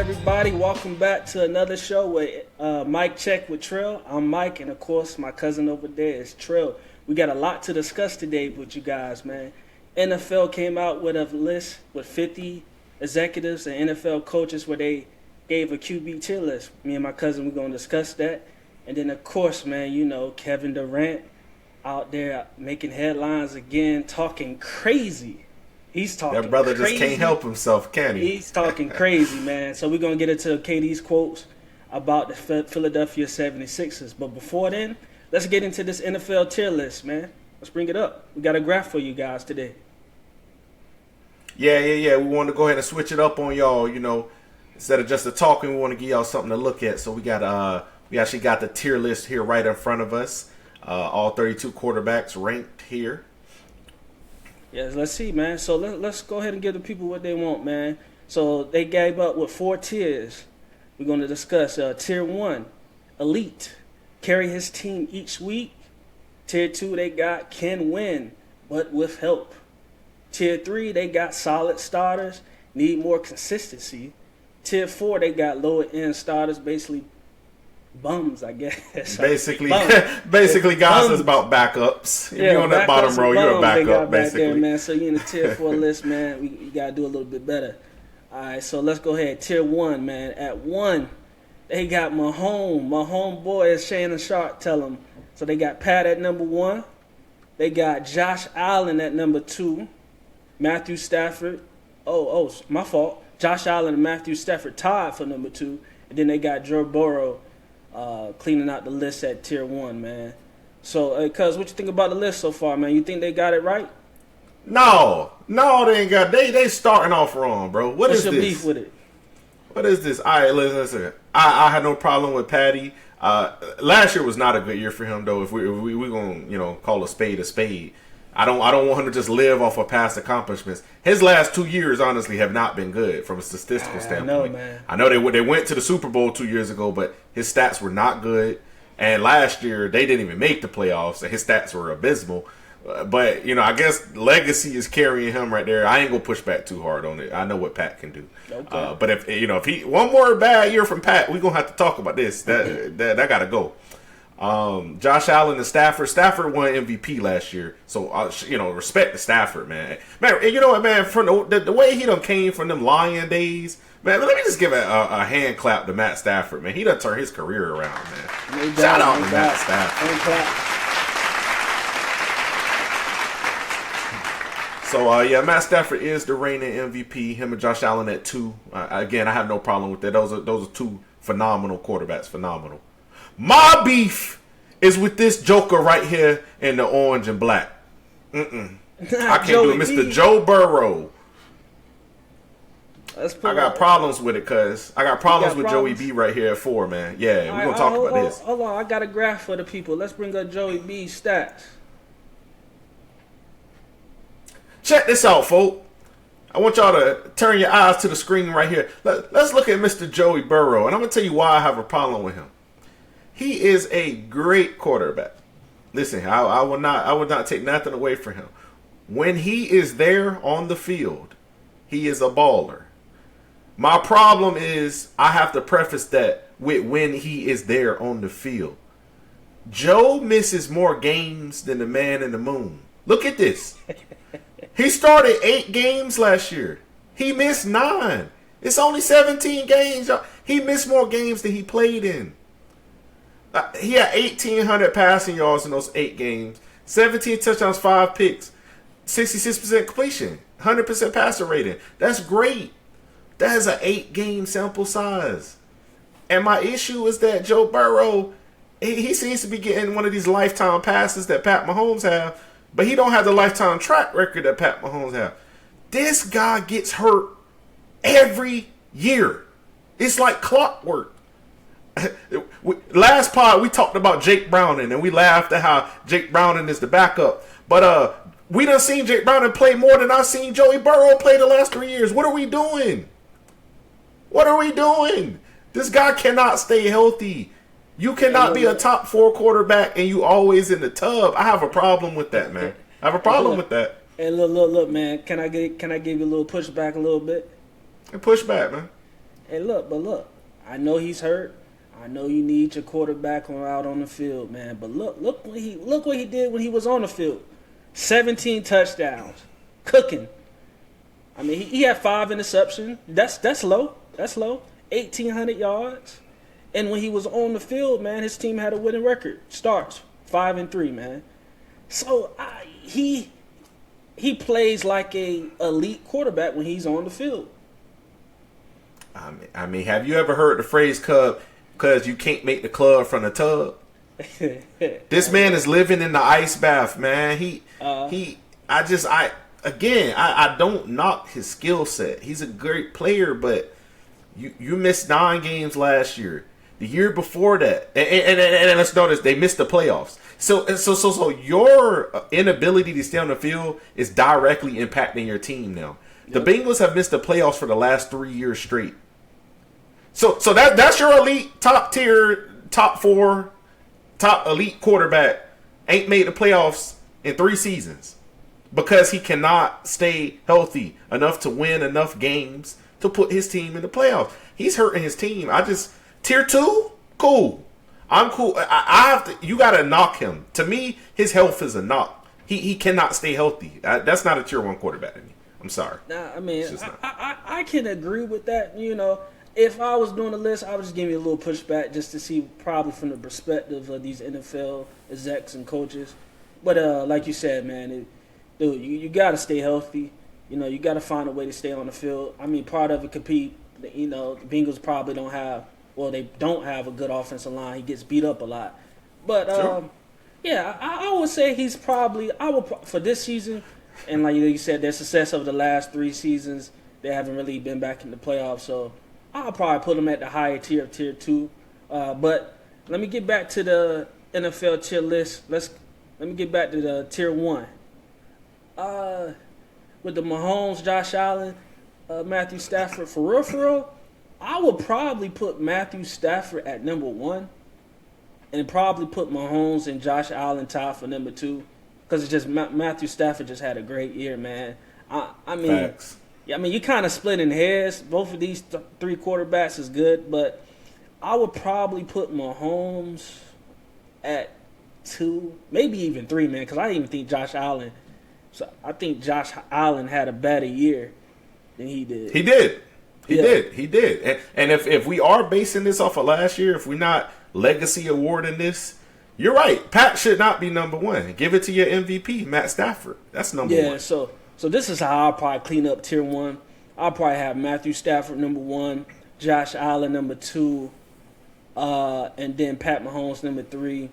everybody? Welcome back to another show with Mike Check with Trell. I'm Mike, and of course, my cousin over there is Trell. We got a lot to discuss today with you guys, man. NFL came out with a list with 50 executives and NFL coaches where they gave a QB tier list. Me and my cousin, we're going to discuss that. And then, of course, man, you know, Kevin Durant out there making headlines again, talking crazy. He's talking That brother crazy. just can't help himself, can he? He's talking crazy, man. So we're going to get into KD's quotes about the Philadelphia 76ers. But before then, let's get into this NFL tier list, man. Let's bring it up. We got a graph for you guys today. Yeah. We want to go ahead and switch it up on y'all, you know. Instead of just the talking, we want to give y'all something to look at. So we actually got the tier list here right in front of us. All 32 quarterbacks ranked here. Yes, let's see, man. So let's go ahead and give the people what they want, man. So they gave up with 4 tiers. We're going to discuss tier 1, elite, carry his team each week. Tier 2, they got can win, but with help. Tier 3, they got solid starters, need more consistency. Tier 4, they got lower end starters, basically bums, I guess. Basically guys is about backups. If you're on that bottom row, you're a backup, basically. There, man. So you're in the tier 4 list, man. You got to do a little bit better. All right, so let's go ahead. Tier 1, man. At 1, they got my homeboy, as Shannon Sharp tell him. So they got Pat at number 1. They got Josh Allen at number 2. Matthew Stafford. Oh, my fault. Josh Allen and Matthew Stafford tied for number 2. And then they got Joe Burrow cleaning out the list at tier 1, man. So, cuz, what you think about the list so far, man? You think they got it right? No, they ain't got. They starting off wrong, bro. What's your beef with it? What is this? All right, listen. I had no problem with Patty. Last year was not a good year for him, though. If we gonna call a spade. I don't want him to just live off of past accomplishments. His last 2 years, honestly, have not been good from a statistical standpoint. I know they went to the Super Bowl 2 years ago, but his stats were not good. And last year, they didn't even make the playoffs, and his stats were abysmal. But, I guess legacy is carrying him right there. I ain't going to push back too hard on it. I know what Pat can do. Okay. But if he one more bad year from Pat, we're going to have to talk about this. That got to go. Josh Allen and Stafford won MVP last year, so respect to Stafford, man. And you know what, man? From the way he done came from them Lion days, man. Let me just give a hand clap to Matt Stafford, man. He done turned his career around, man. Shout out to Matt Stafford. So Matt Stafford is the reigning MVP. Him and Josh Allen at 2. Again, I have no problem with that. Those are 2 phenomenal quarterbacks. Phenomenal. My beef is with this joker right here in the orange and black. I can't do it, Mr. Joe Burrow. I got problems with it, cuz. I got problems with Joey B right here at 4, man. Yeah, we're going to talk about this. Hold on, I got a graph for the people. Let's bring up Joey B's stats. Check this out, folks. I want y'all to turn your eyes to the screen right here. Let's look at Mr. Joey Burrow, and I'm going to tell you why I have a problem with him. He is a great quarterback. Listen, I would not take nothing away from him. When he is there on the field, he is a baller. My problem is I have to preface that with when he is there on the field. Joe misses more games than the man in the moon. Look at this. He started 8 games last year. He missed 9. It's only 17 games. He missed more games than he played in. He had 1,800 passing yards in those 8 games, 17 touchdowns, 5 picks, 66% completion, 100% passer rating. That's great. That is an 8-game sample size. And my issue is that Joe Burrow, he seems to be getting one of these lifetime passes that Pat Mahomes have, but he don't have the lifetime track record that Pat Mahomes have. This guy gets hurt every year. It's like clockwork. Last pod we talked about Jake Browning and we laughed at how Jake Browning is the backup, but we done seen Jake Browning play more than I've seen Joey Burrow play the last 3 years. What are we doing? This guy cannot stay healthy. You cannot be a top 4 quarterback and you always in the tub. I have a problem with that, man. I have a problem with that. Hey, look, man. Can I give you a little pushback a little bit? Push back, man. Hey, look. I know he's hurt. I know you need your quarterback out on the field, man. But look what he did when he was on the field. 17 touchdowns, cooking. I mean, he had 5 interceptions. That's low. That's low. 1,800 yards. And when he was on the field, man, his team had a winning record. Starts 5-3, man. So he plays like a elite quarterback when he's on the field. I mean, have you ever heard the phrase "cuz you can't make the club from the tub"? This man is living in the ice bath, man. I don't knock his skill set. He's a great player, but you missed 9 games last year. The year before that, and let's notice they missed the playoffs. So your inability to stay on the field is directly impacting your team now. The Bengals have missed the playoffs for the last 3 years straight. So that's your elite, top tier, top 4, top elite quarterback ain't made the playoffs in 3 seasons because he cannot stay healthy enough to win enough games to put his team in the playoffs. He's hurting his team. Tier 2, cool. I'm cool. I have to. You got to knock him. To me, his health is a knock. He cannot stay healthy. That's not a tier 1 quarterback to me. I'm sorry. Nah, I mean, I can agree with that. You know, if I was doing a list, I would just give you a little pushback just to see probably from the perspective of these NFL execs and coaches. But like you said, man, dude, you got to stay healthy. You know, you got to find a way to stay on the field. I mean, part of it could be, you know, the Bengals probably don't have a good offensive line. He gets beat up a lot. But, sure. Yeah, I would say he's probably, for this season, and like you said, their success over the last 3 seasons, they haven't really been back in the playoffs. So I'll probably put him at the higher tier of tier 2. But let me get back to the NFL tier list. Let me get back to the tier 1. With the Mahomes, Josh Allen, Matthew Stafford, for real, I would probably put Matthew Stafford at number 1 and probably put Mahomes and Josh Allen tied for number 2 because it's just Matthew Stafford just had a great year, man. I mean, facts. Yeah, I mean, you kind of splitting hairs. Both of these 3 quarterbacks is good, but I would probably put Mahomes at 2, maybe even 3, man, because I didn't even think Josh Allen. So I think Josh Allen had a better year than he did. He did. He did. And if we are basing this off of last year, if we're not legacy awarding this, you're right. Pat should not be number 1. Give it to your MVP, Matt Stafford. That's number 1. Yeah, so this is how I'll probably clean up tier 1. I'll probably have Matthew Stafford number 1, Josh Allen number 2, and then Pat Mahomes number 3.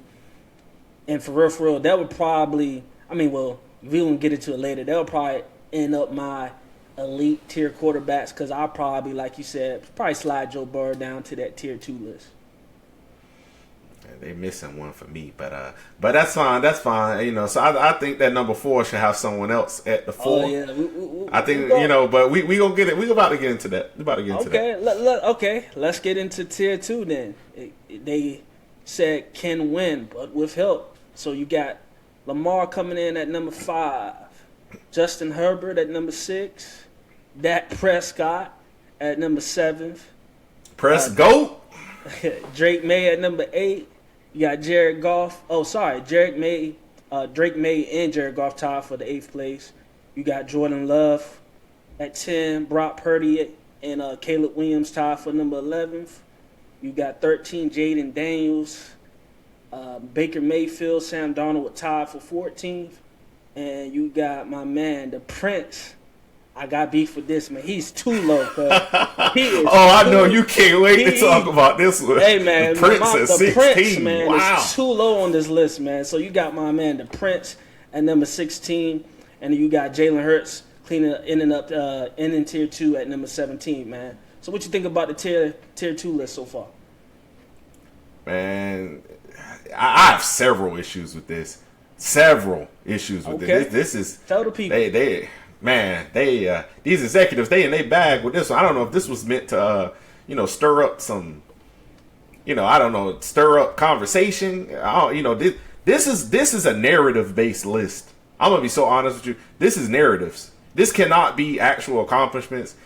And for real, that would probably, we won't get into it later. That would probably end up my elite tier quarterbacks because I'll probably, like you said, probably slide Joe Burrow down to that tier 2 list. They're missing one for me, but that's fine. That's fine. You know, so I think that number 4 should have someone else at the 4. Oh yeah, I think but we gonna get it. We about to get into that. We about to get into that. Okay. Let's get into tier 2 then. They said can win, but with help. So you got Lamar coming in at number 5, Justin Herbert at number 6, Dak Prescott at number 7. Go. Drake May at number 8. You got Jared Goff. Drake May and Jared Goff tied for the 8th place. You got Jordan Love at 10. Brock Purdy and Caleb Williams tied for number 11th. You got 13 Jaden Daniels. Baker Mayfield, Sam Darnold tied for 14th. And you got my man, the Prince. I got beef with this, man. He's too low, cuz. I know. You can't wait to talk about this one. Hey, man. The Prince at 16. Prince, man, wow. is too low on this list, man. So you got my man, the Prince, at number 16. And then you got Jalen Hurts ending tier 2 at number 17, man. So what you think about the tier 2 list so far? Man, I have several issues with this. This is tell the people. These executives, they in they bag with this one. I don't know if this was meant to, stir up some, stir up conversation. This is a narrative based list. I'm gonna be so honest with you. This is narratives. This cannot be actual accomplishments.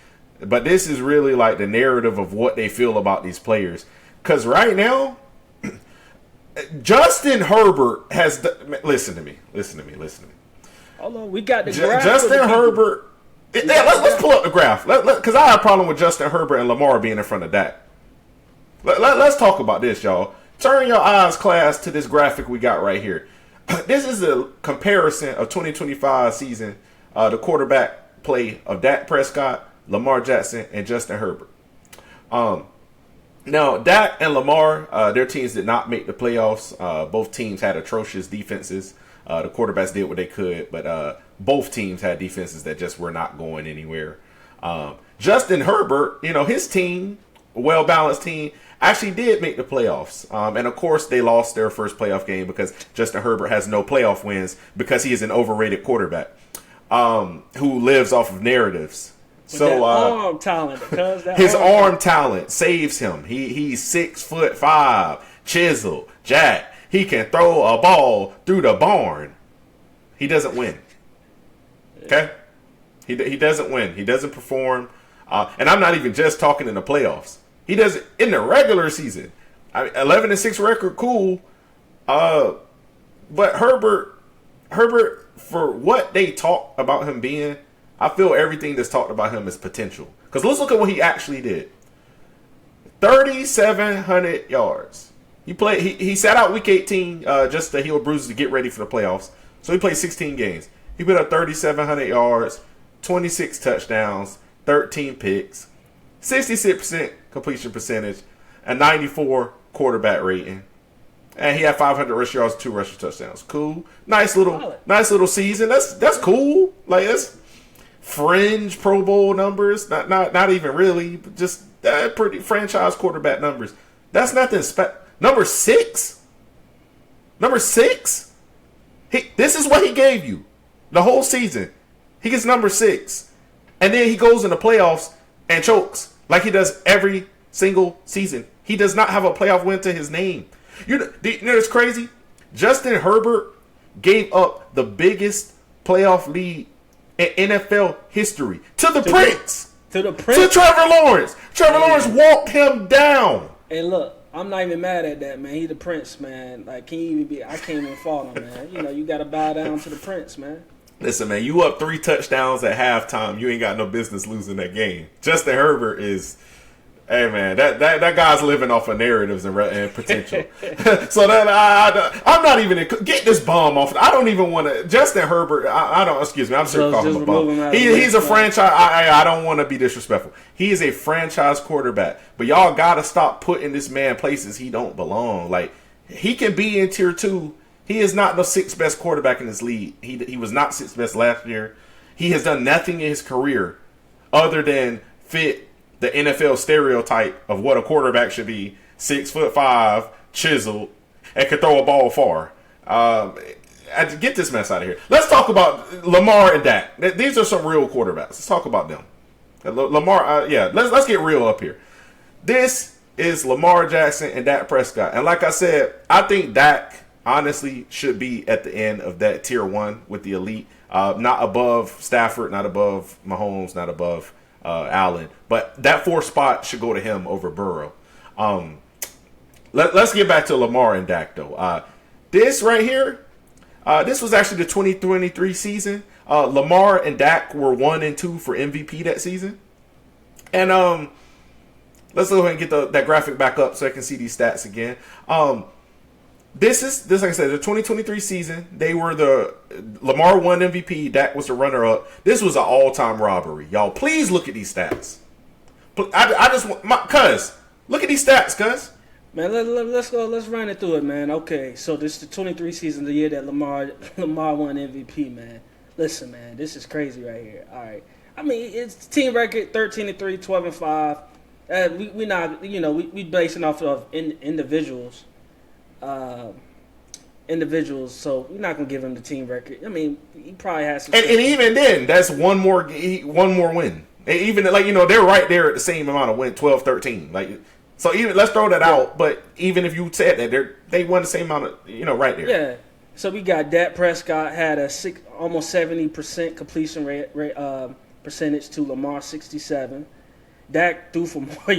But this is really like the narrative of what they feel about these players. Because right now, Justin Herbert has... Listen to me. Hold on, we got the graph. Justin Herbert... let's pull up the graph. Because I have a problem with Justin Herbert and Lamar being in front of Dak. Let's talk about this, y'all. Turn your eyes, class, to this graphic we got right here. This is a comparison of 2025 season, the quarterback play of Dak Prescott, Lamar Jackson, and Justin Herbert. Now, Dak and Lamar, their teams did not make the playoffs. Both teams had atrocious defenses. The quarterbacks did what they could, but both teams had defenses that just were not going anywhere. Justin Herbert, his team, a well-balanced team, actually did make the playoffs. And, of course, they lost their first playoff game because Justin Herbert has no playoff wins because he is an overrated quarterback who lives off of narratives. So arm talent, his arm talent saves him. He's 6'5", chisel, jack. He can throw a ball through the barn. He doesn't win. Okay? He doesn't win. He doesn't perform. And I'm not even just talking in the playoffs. He does it in the regular season. 11-6 record, cool. But Herbert, for what they talk about him being, I feel everything that's talked about him is potential. Because let's look at what he actually did. 3,700 yards. He sat out week 18 just to heal bruises to get ready for the playoffs. So he played 16 games. He put up 3,700 yards, 26 touchdowns, 13 picks, 66% completion percentage, a 94 quarterback rating. And he had 500 rushing yards, 2 rushing touchdowns. Cool. Nice little season. That's cool. Like, that's fringe Pro Bowl numbers. Not even really, but just pretty franchise quarterback numbers. That's nothing special. Number 6? This is what he gave you the whole season. He gets number 6. And then he goes in the playoffs and chokes like he does every single season. He does not have a playoff win to his name. You know it's crazy? Justin Herbert gave up the biggest playoff lead in NFL history to the Prince. To the Prince? To Trevor Lawrence. Trevor Lawrence walked him down. And look, I'm not even mad at that, man. He the Prince, man. Like, I can't even fault him, man. You got to bow down to the Prince, man. Listen, man, you up 3 touchdowns at halftime. You ain't got no business losing that game. Justin Herbert is, hey, man, that guy's living off of narratives and potential. So that I'm not even get this bomb off. I don't even want to. Justin Herbert, I don't. Excuse me, I'm sure calling him a bomb. He's a franchise. I don't want to be disrespectful. He is a franchise quarterback, but y'all gotta stop putting this man places he don't belong. Like, he can be in tier 2. He is not the 6th best quarterback in this league. He was not 6th best last year. He has done nothing in his career other than fit the NFL stereotype of what a quarterback should be: 6'5", chiseled, and can throw a ball far. Get this mess out of here. Let's talk about Lamar and Dak. These are some real quarterbacks. Let's talk about them. Lamar, let's get real up here. This is Lamar Jackson and Dak Prescott. And like I said, I think Dak honestly should be at the end of that tier 1 with the elite. Not above Stafford, not above Mahomes, not above Allen. But that 4th spot should go to him over Burrow. Let's get back to Lamar and Dak, though. This right here, this was actually the 2023 season. Lamar and Dak were 1 and 2 for MVP that season. And let's go ahead and get that graphic back up so I can see these stats again. This like I said, the 2023 season. They were Lamar won MVP. Dak was the runner-up. This was an all-time robbery, y'all. Please look at these stats. I just want cuz look at these stats, cuz. Man, let's go. Let's run it through it, man. Okay, so this is the 23 season, the year that Lamar won MVP, man. Listen, man, this is crazy right here. All right, I mean, it's team record 13-3, 12-5. We not, we basing off of individuals. So we're not gonna give him the team record. I mean, he probably has some. And even then, that's one more win. And even they're right there at the same amount of win, 12-13. Like, so even let's throw that out. But even if you said that they won the same amount of right there. Yeah. So we got Dak Prescott had a almost 70% completion rate percentage to Lamar 67. Dak threw for more.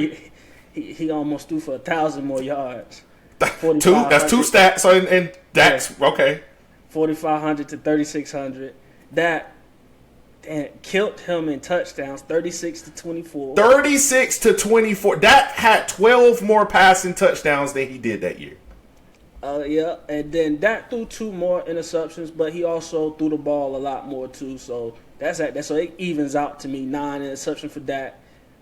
He almost threw for 1,000 more yards. That's two stats, and Dak's okay. 4,500 to 3,600. That killed him in touchdowns, 36 to 24. 36 to 24. Dak had 12 more passing touchdowns than he did that year. Yeah, and then Dak threw 2 more interceptions, but he also threw the ball a lot more too. So so it evens out to me. 9 interceptions for Dak,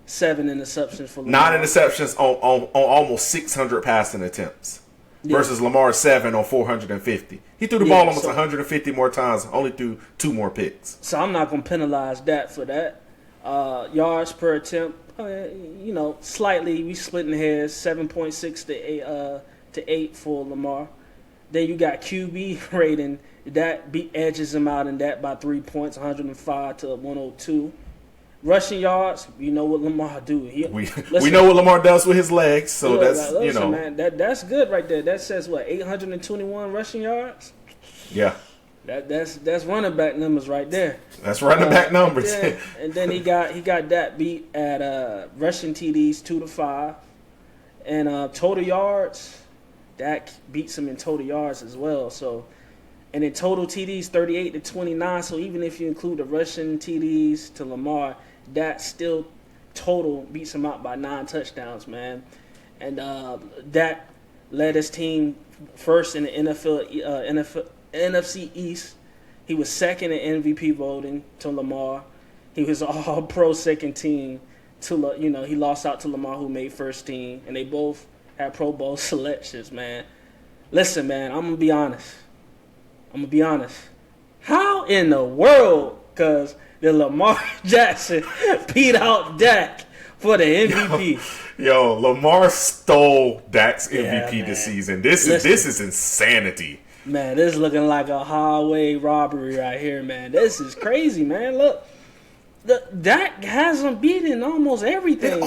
7 interceptions for Lamar. 9 interceptions on almost 600 passing attempts versus Lamar's 7 on 450. He threw the ball almost 150 more times, only threw 2 more picks. So I'm not gonna penalize Dak for that. Yards per attempt, slightly we splitting hairs, 7.6 to 8 for Lamar. Then you got QB rating that edges him out in that by 3 points, 105 to 102. Rushing yards, you know what Lamar do. We know what Lamar does with his legs, so man, that's good right there. That says 821 rushing yards. Yeah, that's running back numbers right there. That's running back numbers. And then he got that beat at rushing TDs 2 to 5, and total yards. Dak beats him in total yards as well. So, and in total TDs 38 to 29. So even if you include the rushing TDs to Lamar, Dak still total beats him out by 9 touchdowns, man. And Dak led his team first in the NFC East. He was second in MVP voting to Lamar. He was all pro second team to he lost out to Lamar, who made first team, and they both had Pro Bowl selections, man. Listen, man, I'm gonna be honest. How in the world? Because the Lamar Jackson beat out Dak for the MVP. Yo, Lamar stole Dak's MVP this season. This is insanity. Man, this is looking like a highway robbery right here, man. This is crazy, man. Look, Dak has him beating almost everything.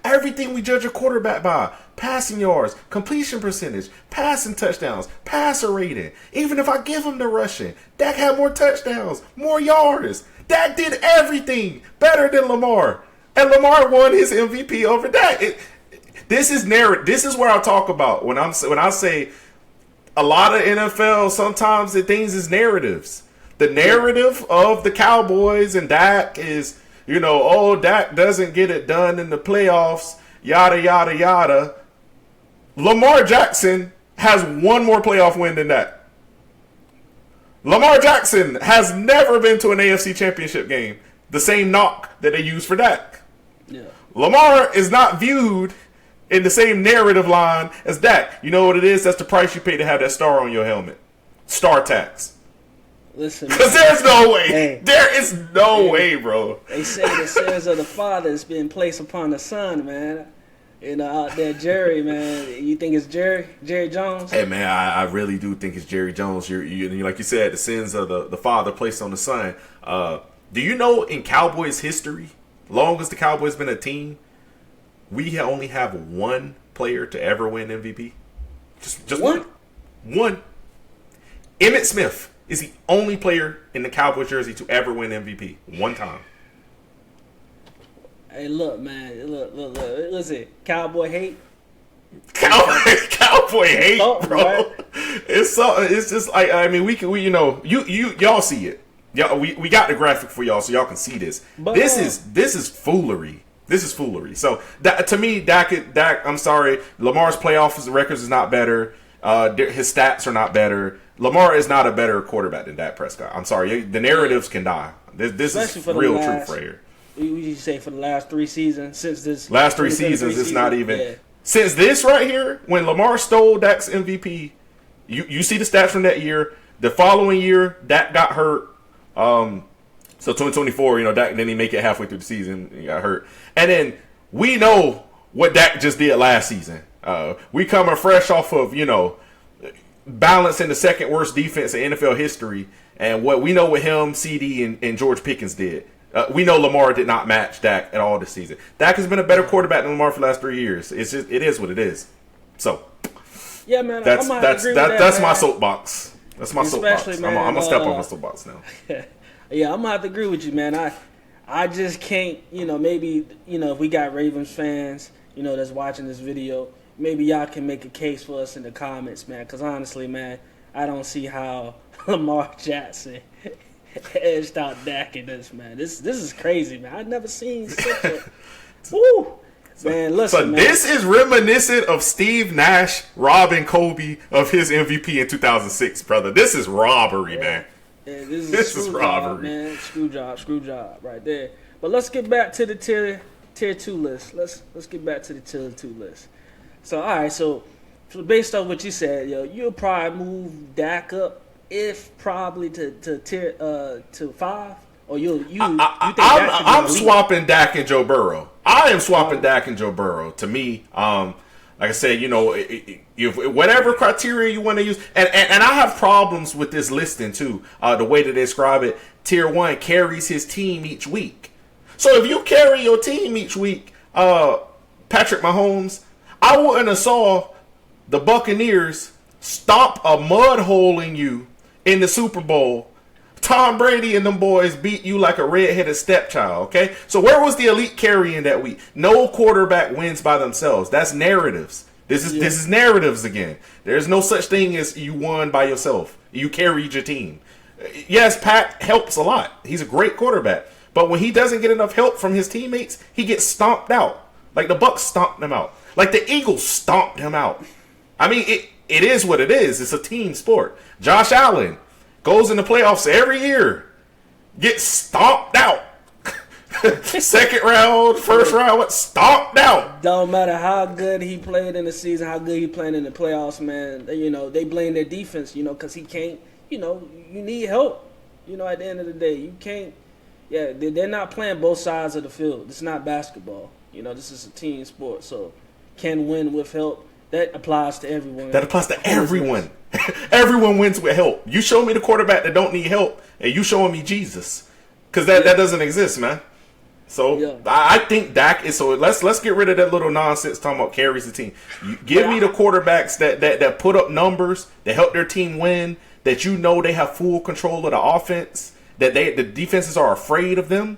Everything we judge a quarterback by. Passing yards, completion percentage, passing touchdowns, passer rating. Even if I give him the rushing, Dak had more touchdowns, more yards. Dak did everything better than Lamar. And Lamar won his MVP over Dak. This is narrative. This is where I talk about when I say a lot of NFL, sometimes the things is narratives. The narrative of the Cowboys and Dak is, Dak doesn't get it done in the playoffs, yada, yada, yada. Lamar Jackson has one more playoff win than that. Lamar Jackson has never been to an AFC championship game. The same knock that they use for Dak. Yeah. Lamar is not viewed in the same narrative line as Dak. You know what it is? That's the price you pay to have that star on your helmet. Star tax. Listen, because there's no way. Hey, there is no way, bro. They say the sins of the father has been placed upon the son, man. Out there, Jerry, man. You think it's Jerry Jones? Hey, man, I really do think it's Jerry Jones. You like you said, the sins of the father placed on the son. Do you know in Cowboys history, long as the Cowboys been a team, we only have one player to ever win MVP? Just one. One. Emmitt Smith is the only player in the Cowboys jersey to ever win MVP. One time. Hey, look, man. Look. Listen, Cowboy hate. Cowboy hate, bro. Right? It's just like, I mean, y'all see it. Y'all, we got the graphic for y'all so y'all can see this. But, this is foolery. This is foolery. So to me, Dak, I'm sorry, Lamar's playoff records is not better. His stats are not better. Lamar is not a better quarterback than Dak Prescott. I'm sorry. The narratives can die. This is real truth right here. You say for the last 3 seasons since this last 3 seasons, it's not even since this right here. When Lamar stole Dak's MVP, you see the stats from that year. The following year, Dak got hurt. So 2024, Dak didn't even make it halfway through the season. He got hurt, and then we know what Dak just did last season. We coming fresh off of balancing the second worst defense in NFL history, and what we know what him, CD, and George Pickens did. We know Lamar did not match Dak at all this season. Dak has been a better quarterback than Lamar for the last 3 years. It is what it is. So, yeah, man, that's my soapbox. That's my soapbox. Man, I'm gonna step on my soapbox now. Yeah, I'm gonna have to agree with you, man. I just can't, maybe, if we got Ravens fans, that's watching this video, maybe y'all can make a case for us in the comments, man. Because honestly, man, I don't see how Lamar Jackson edged out Dak in this, man. This is crazy, man. I've never seen such a woo. Man, listen, man. This is reminiscent of Steve Nash robbing Kobe of his MVP in 2006, brother. This is robbery, man. Yeah, this is robbery, man. Screw job, right there. But let's get back to the tier 2 list. Let's get back to the tier 2 list. So, all right, so based on what you said, you'll probably move Dak up, if probably to tier to 5, or you think I'm swapping Dak and Joe Burrow. I am swapping Dak and Joe Burrow. To me, like I said, whatever criteria you want to use, and I have problems with this listing too. The way that they describe it, tier 1 carries his team each week. So if you carry your team each week, Patrick Mahomes, I wouldn't have saw the Buccaneers stomp a mud hole in you in the Super Bowl. Tom Brady and them boys beat you like a redheaded stepchild, okay? So where was the elite carrying that week? No quarterback wins by themselves. That's narratives. This is narratives again. There's no such thing as you won by yourself. You carried your team. Yes, Pat helps a lot. He's a great quarterback. But when he doesn't get enough help from his teammates, he gets stomped out. Like the Bucs stomped him out. Like the Eagles stomped him out. I mean, it is what it is. It's a team sport. Josh Allen goes in the playoffs every year, gets stomped out. Second round, first round, stomped out. Don't matter how good he played in the season, how good he played in the playoffs, man. They blame their defense, because he can't. You need help. At the end of the day, you can't. Yeah, they're not playing both sides of the field. It's not basketball. This is a team sport, so can win with help. That applies to everyone. That applies to everyone. Everyone wins with help. You show me the quarterback that don't need help, and you showing me Jesus, because that doesn't exist, man. So I think Dak is. So let's get rid of that little nonsense talking about carries the team. Give me the quarterbacks that put up numbers, that help their team win, that they have full control of the offense, that the defenses are afraid of them.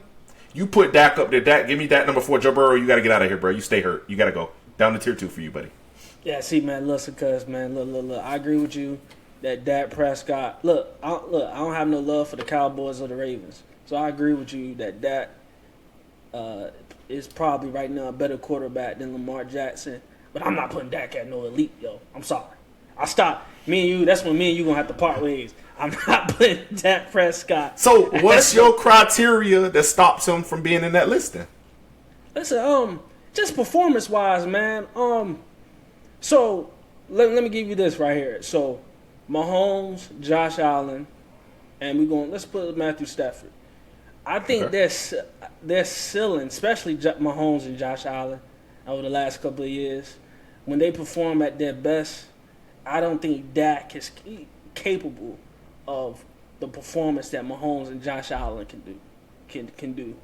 You put Dak up there. Dak, give me that number 4. Joe Burrow, you got to get out of here, bro. You stay hurt. You got to go down to tier 2 for you, buddy. Yeah, see, man, listen, cuz, man, look, I agree with you that Dak Prescott, I don't have no love for the Cowboys or the Ravens, so I agree with you that Dak is probably right now a better quarterback than Lamar Jackson, but I'm not putting Dak at no elite, yo. I'm sorry. I stopped. Me and you, that's when me and you gonna have to part ways. I'm not putting Dak Prescott. So what's your criteria that stops him from being in that listing? Listen, just performance-wise, man, So, let me give you this right here. So, Mahomes, Josh Allen, and let's put Matthew Stafford. I think they're ceiling, especially Mahomes and Josh Allen, over the last couple of years. When they perform at their best, I don't think Dak is capable of the performance that Mahomes and Josh Allen can do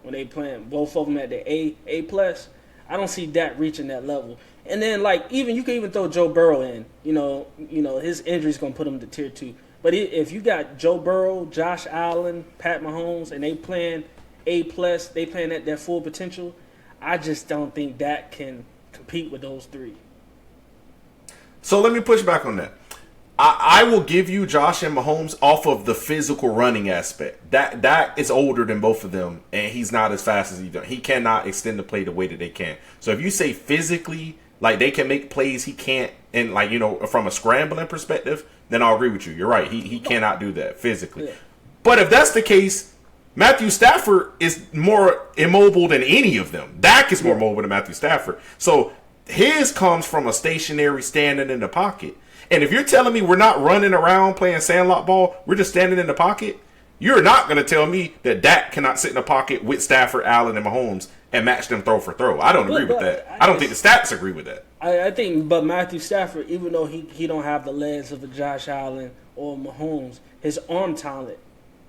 when they playing both of them at the A plus. I don't see Dak reaching that level. And then, you can even throw Joe Burrow in. His injury's going to put him to tier 2. But if you got Joe Burrow, Josh Allen, Pat Mahomes, and they playing A+, they playing at their full potential, I just don't think Dak can compete with those 3. So let me push back on that. I will give you Josh and Mahomes off of the physical running aspect. Dak is older than both of them, and he's not as fast as he does. He cannot extend the play the way that they can. So if you say physically, they can make plays he can't, and from a scrambling perspective, then I'll agree with you. You're right. He cannot do that physically. Yeah. But if that's the case, Matthew Stafford is more immobile than any of them. Dak is more mobile than Matthew Stafford. So his comes from a stationary standing in the pocket. And if you're telling me we're not running around playing sandlot ball, we're just standing in the pocket, you're not going to tell me that Dak cannot sit in the pocket with Stafford, Allen, and Mahomes and match them throw for throw. I don't agree with that. I don't think the stats agree with that. I think, but Matthew Stafford, even though he don't have the legs of a Josh Allen or Mahomes, his arm talent,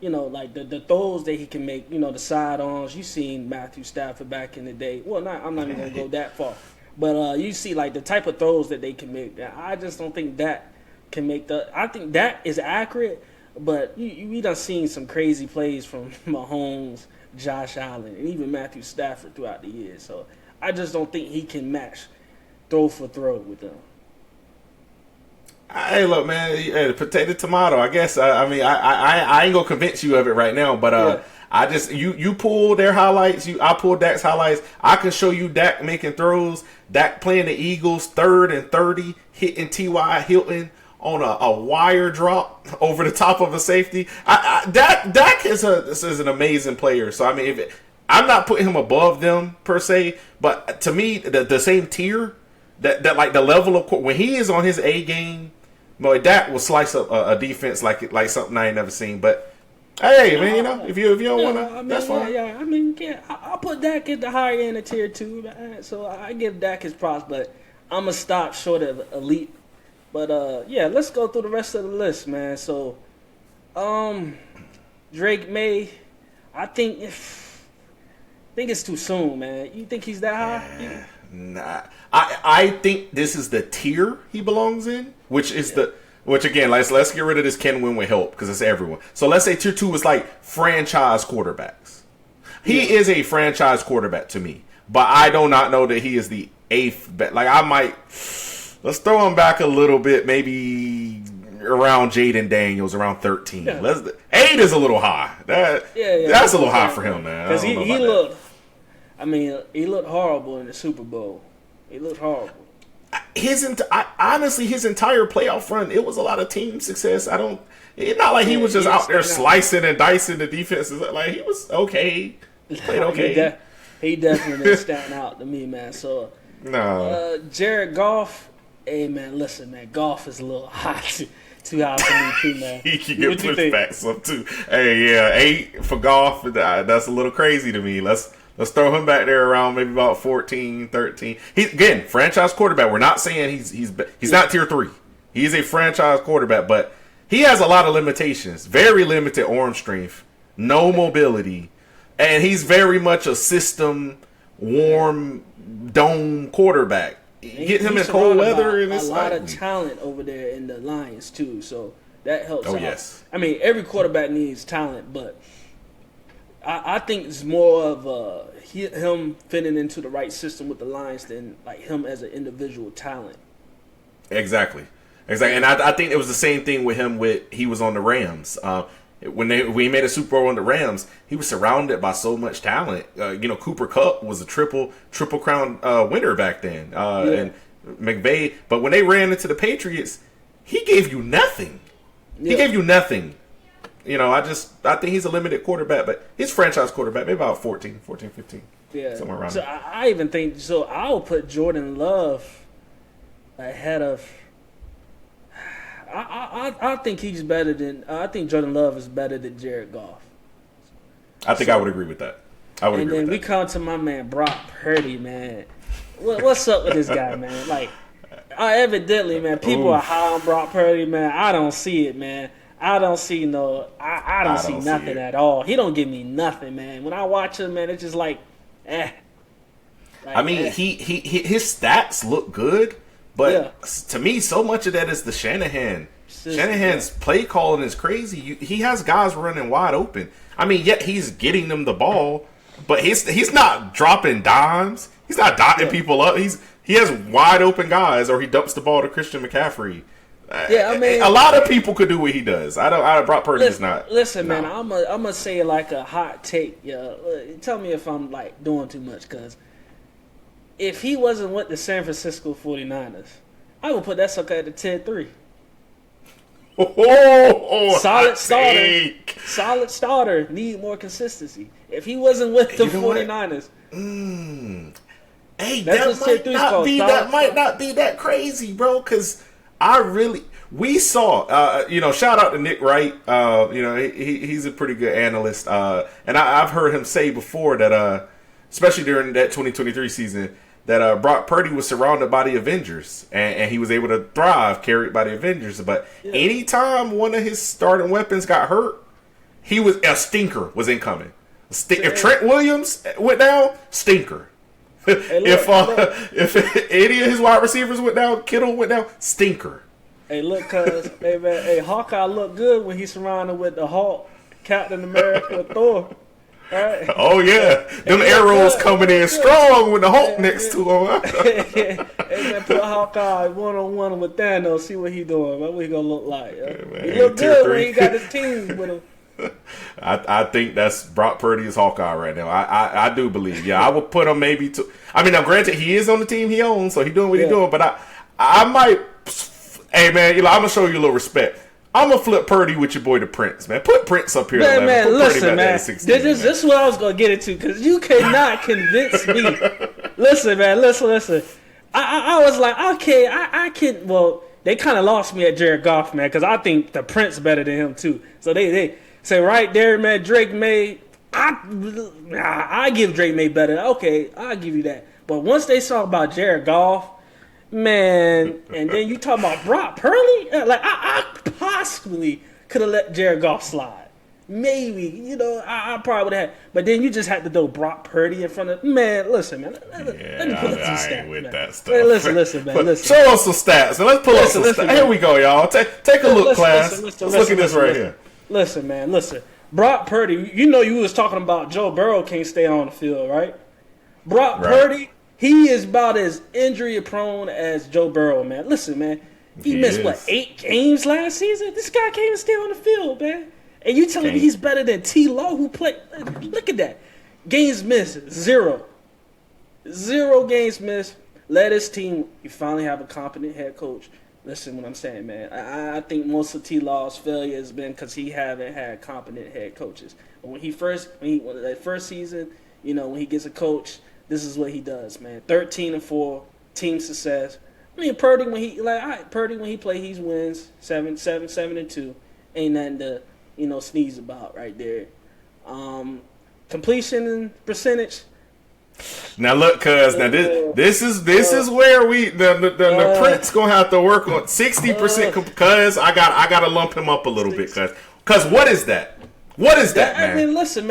the throws that he can make, the side arms. You seen Matthew Stafford back in the day. Well, I'm not even going to go that far. But you see, the type of throws that they can make. I just don't think that can make I think that is accurate, But we done seen some crazy plays from Mahomes, Josh Allen, and even Matthew Stafford throughout the years. So I just don't think he can match throw for throw with them. Hey, look, man, potato tomato. I guess. I ain't gonna convince you of it right now, but Yeah. I just you pull their highlights. I pull Dak's highlights. I can show you Dak making throws. Dak playing the Eagles 3rd and 30, hitting T.Y. Hilton on a wire drop over the top of a safety. Dak is an amazing player. So I mean, I'm not putting him above them per se, but to me, the same tier that like the level of when he is on his A game. Boy, Dak will slice up a defense like something I ain't never seen. But hey, man, if you don't wanna, that's fine. I'll put Dak at the higher end of tier 2, man. So I give Dak his props, but I'm gonna stop short of elite. But let's go through the rest of the list, man. So, Drake May, I think it's too soon, man. You think he's that high? Nah, I think this is the tier he belongs in, which is which again, let's get rid of this can win with help because it's everyone. So let's say tier 2 is like franchise quarterbacks. He is a franchise quarterback to me, but I do not know that he is the 8th best. Like let's throw him back a little bit, maybe around Jaden Daniels, around 13. Yeah. 8 is a little high. That's a little high for him, man. Because he looked horrible in the Super Bowl. He looked horrible. Honestly, his entire playoff run, it was a lot of team success. It's not like he was just out there slicing and dicing the defenses. Like, he was okay. He played okay. He definitely didn't stand out to me, man. So, Jared Goff, hey, man, listen, man, Goff is a little hot. Too high for me, too, man. He can get pushed back some, too. Hey, yeah, 8 for Goff, that's a little crazy to me. Let's throw him back there around maybe about 14, 13. He's again franchise quarterback. We're not saying he's not tier 3. He's a franchise quarterback, but he has a lot of limitations. Very limited arm strength, no mobility, and he's very much a system warm dome quarterback. Get him in cold weather, and it's a lot of talent over there in the Lions too. So that helps. Oh out. Yes. I mean, every quarterback needs talent, but I think it's more of him fitting into the right system with the Lions than like him as an individual talent. Exactly. And I think it was the same thing with him. He was on the Rams. When he made a Super Bowl on the Rams, he was surrounded by so much talent. Cooper Kupp was a triple crown winner back then, and McVay. But when they ran into the Patriots, he gave you nothing. Yeah. He gave you nothing. I think he's a limited quarterback, but he's franchise quarterback, maybe about 14, 15. Yeah, somewhere around so there. I even think so. I'll put Jordan Love ahead of. I think he's better than. I think Jordan Love is better than Jared Goff. I think I would agree with that. And then we come to my man Brock Purdy, man. What's up with this guy, man? Like, evidently, man, people are high on Brock Purdy, man. I don't see it, man. I don't see I don't see nothing at all. He don't give me nothing, man. When I watch him, man, it's just like, Like, I mean, his stats look good, but to me, so much of that is the Shanahan. Shanahan's play calling is crazy. He has guys running wide open. I mean, yet he's getting them the ball, but he's not dropping dimes. He's not dotting people up. He has wide open guys, or he dumps the ball to Christian McCaffrey. Yeah, I mean, a lot of people could do what he does. Brock Purdy is not. Listen, man, I'm gonna say like a hot take. Tell me if I'm like doing too much, because if he wasn't with the San Francisco 49ers, I would put that sucker at the 10-3. Solid starter. Take. Solid starter. Need more consistency. If he wasn't with the 49ers. Hey, that might not be that crazy, bro, because we saw, shout out to Nick Wright. He's a pretty good analyst. And I've heard him say before that, especially during that 2023 season, that Brock Purdy was surrounded by the Avengers, and he was able to thrive carried by the Avengers. But anytime one of his starting weapons got hurt, a stinker was incoming. If Trent Williams went down, stinker. If any of his wide receivers went down, Kittle went down, stinker. Hey, look, cuz, hey, man, hey, Hawkeye look good when he's surrounded with the Hulk, Captain America, Thor. Right? Oh yeah, them arrows coming in strong with the Hulk next to him. Hey man, put Hawkeye 1-on-1 with Thanos. See what he doing. Man. What he gonna look like? Man, he look good when he got his team with him. I think that's Brock Purdy is Hawkeye right now. I do believe. Yeah, I would put him maybe to. I mean, now granted, he is on the team he owns, so he doing what he doing. But I might. Hey man, I'm gonna show you a little respect. I'm gonna flip Purdy with your boy the Prince, man. Put Prince up here. Man, listen, man. 16, this is what I was gonna get into because you cannot convince me. Listen, man. Listen. I was like, okay, I can. Well, they kind of lost me at Jared Goff, man, because I think the Prince better than him too. So they say right there, man. Drake May. I give Drake May better. Okay, I'll give you that. But once they saw about Jared Goff. Man, and then you talk about Brock Purdy? Like, I possibly could have let Jared Goff slide. Maybe, I probably would have. But then you just had to throw Brock Purdy in front of. Man, listen, man. Let me pull up some stats. With man. That stuff. Man, listen, man. Listen. Show us some stats. And let's pull up some stats. Here we go, y'all. Take a look, class. Let's look at this right here. Listen, man. Listen. Brock Purdy, you was talking about Joe Burrow can't stay on the field, right? Brock Purdy. He is about as injury prone as Joe Burrow, man. Listen, man. He missed, 8 games last season? This guy can't even stay on the field, man. And you telling me he's better than T. Law, who played. Look at that. Games missed, 0. 0 games missed. Led his team. You finally have a competent head coach. Listen what I'm saying, man. I think most of T. Law's failure has been because he haven't had competent head coaches. When that first season, when he gets a coach, this is what he does, man. 13-4, team success. I mean, Purdy when he play, he wins 7-2. Ain't nothing to sneeze about right there. Completion and percentage. Now look, cuz now this is where the Prince gonna have to work on 60%. Cuz I gotta lump him up a little bit, cuz what is that? What is that, man? I mean, listen,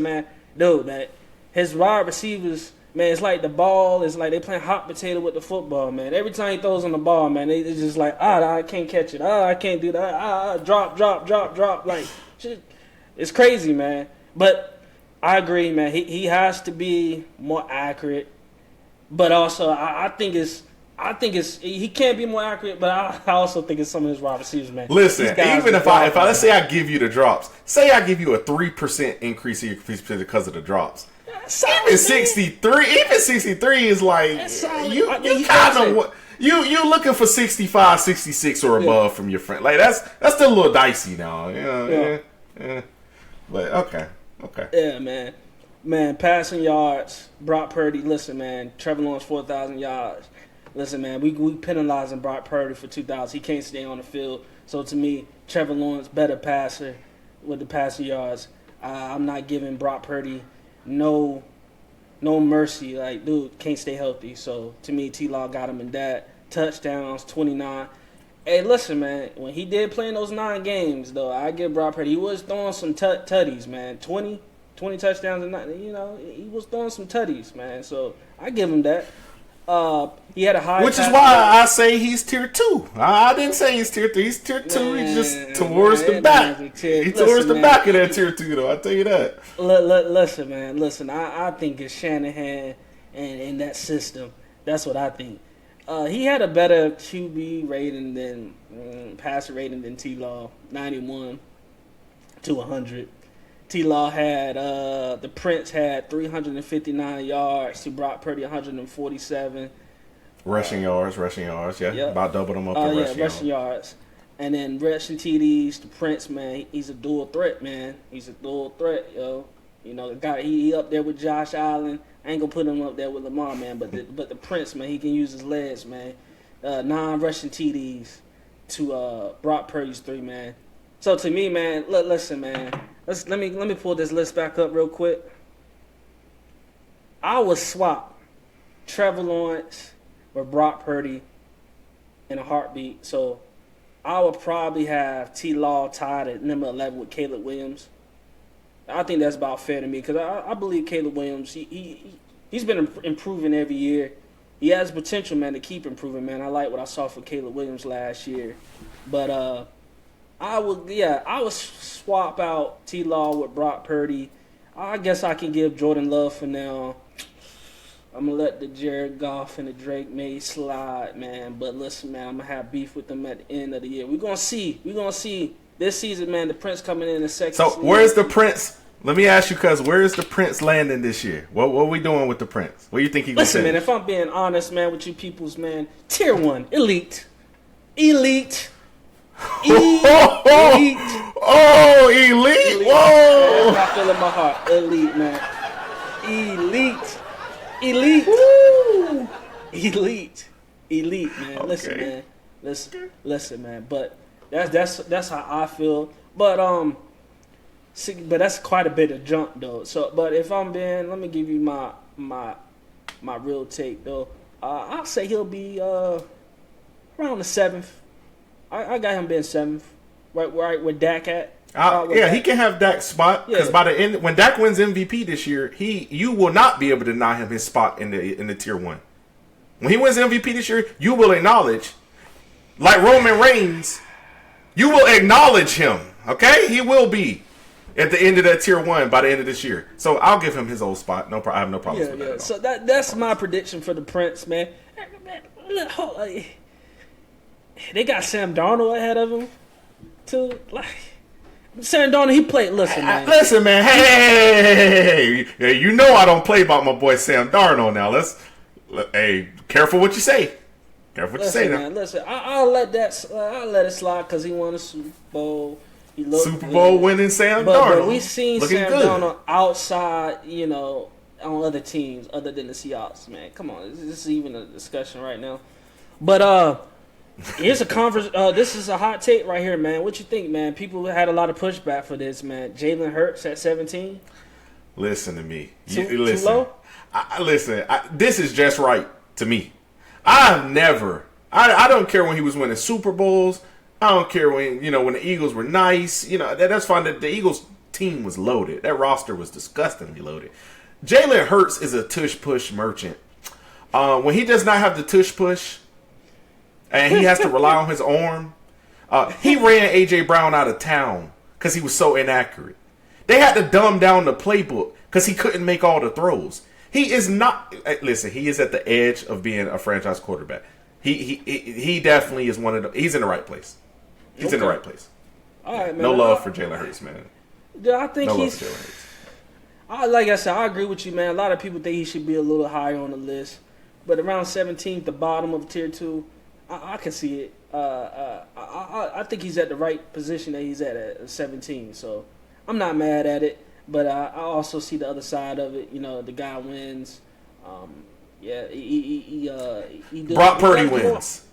man. Dude, man. His wide receivers, man, it's like the ball is like they playing hot potato with the football, man. Every time he throws on the ball, man, it's just like, I can't catch it. I can't do that. Drop. Like, shit. It's crazy, man. But I agree, man. He has to be more accurate. But also, I think he can't be more accurate, but I also think it's some of his wide receivers, man. Listen, even if let's say I give you the drops, say I give you a 3% increase in your completion because of the drops. Even 63 is like you looking for 65, 66 or above from your friend. Like that's still a little dicey now. Yeah. But okay. Yeah, man. Passing yards, Brock Purdy. Listen, man. Trevor Lawrence 4,000 yards. Listen, man. We penalizing Brock Purdy for 2,000. He can't stay on the field. So to me, Trevor Lawrence better passer with the passing yards. I'm not giving Brock Purdy no mercy. Like, dude, can't stay healthy. So, to me, T-Law got him in that. Touchdowns, 29. Hey, listen, man. When he did play in those 9 games, though, I give Brock Purdy. He was throwing some tutties, man. 20 touchdowns and 9. He was throwing some tutties, man. So, I give him that. He had a high. Which is why I say he's tier 2. I didn't say he's tier 3. He's tier 2. He's just towards the back. He's towards the back of that tier 2, though. I'll tell you that. Listen, man. Listen, I think it's Shanahan and that system. That's what I think. He had a better QB rating than passer rating than T-Law, 91 to 100. T-Law had the Prince had 359 yards to Brock Purdy 147. Rushing yards, yeah. Yep. About double them up to rushing yards. And then rushing TDs, the Prince, man, he's a dual threat, man. He's a dual threat, yo. The guy, he up there with Josh Allen. I ain't gonna put him up there with Lamar, man, but the Prince, man, he can use his legs, man. 9 rushing TDs to Brock Purdy's 3, man. So to me, man, listen, man. Let me pull this list back up real quick. I would swap Trevor Lawrence with Brock Purdy in a heartbeat. So I would probably have T-Law tied at number 11 with Caleb Williams. I think that's about fair to me because I believe Caleb Williams, he's been improving every year. he has potential, man, to keep improving, man. I like what I saw for Caleb Williams last year, but I would swap out T-Law with Brock Purdy. I guess I can give Jordan Love for now. I'm going to let the Jared Goff and the Drake May slide, man. But listen, man, I'm going to have beef with them at the end of the year. We're going to see. We're going to see this season, man, the Prince coming in the second So season. where's the Prince? Let me ask you, cuz, where is the Prince landing this year? What are we doing with the Prince? What do you think he's going to Listen, man, if I'm being honest, man, with you peoples, man, tier 1, elite. Elite. Elite. Oh, elite. Whoa. That's what I feel in my heart. Elite, man. Elite. Elite. Woo. Elite, man. Okay. Listen, man. Listen, man. But that's how I feel. But that's quite a bit of jump though. So, but if I'm being, let me give you my real take though. I'll say he'll be around the 7th. I got him being 7th. Right where Dak at. He can have Dak's spot because by the end, when Dak wins MVP this year, you will not be able to deny him his spot in the tier 1. When he wins MVP this year, you will acknowledge, like Roman Reigns, you will acknowledge him. Okay, he will be at the end of that tier 1 by the end of this year. So I'll give him his old spot. No, I have no problems with that. At all. So that's my prediction for the Prince, man. They got Sam Darnold ahead of him too. Like Sam Darnold, he played. Listen, man. Hey, you know I don't play about my boy Sam Darnold. Now hey, careful what you say. Careful what you say now. Listen, I'll let it slide because he won a Super Bowl. Super Bowl winning Sam Darnold. But we've seen Sam Darnold outside, on other teams other than the Seahawks, man. Come on, this is even a discussion right now. But here's a conference. This is a hot take right here, man. What you think, man? People had a lot of pushback for this, man. Jalen Hurts at 17. Listen to me. Too low? This is just right to me. I've never. I don't care when he was winning Super Bowls. I don't care when when the Eagles were nice. That's fine. The Eagles team was loaded. That roster was disgustingly loaded. Jalen Hurts is a tush push merchant. When he does not have the tush push, and he has to rely on his arm, he ran A.J. Brown out of town because he was so inaccurate. They had to dumb down the playbook because he couldn't make all the throws. He is not. Listen, he is at the edge of being a franchise quarterback. He definitely is one of the. He's in the right place. He's in the right place. All right, man. No love for Jalen Hurts, man. Yeah, I think no he's. Love for Jalen Hurts. Like I said, I agree with you, man. A lot of people think he should be a little higher on the list, but around 17th, the bottom of tier 2, I can see it. I think he's at the right position that he's at 17. So I'm not mad at it, but I also see the other side of it. The guy wins. Brock Purdy wins.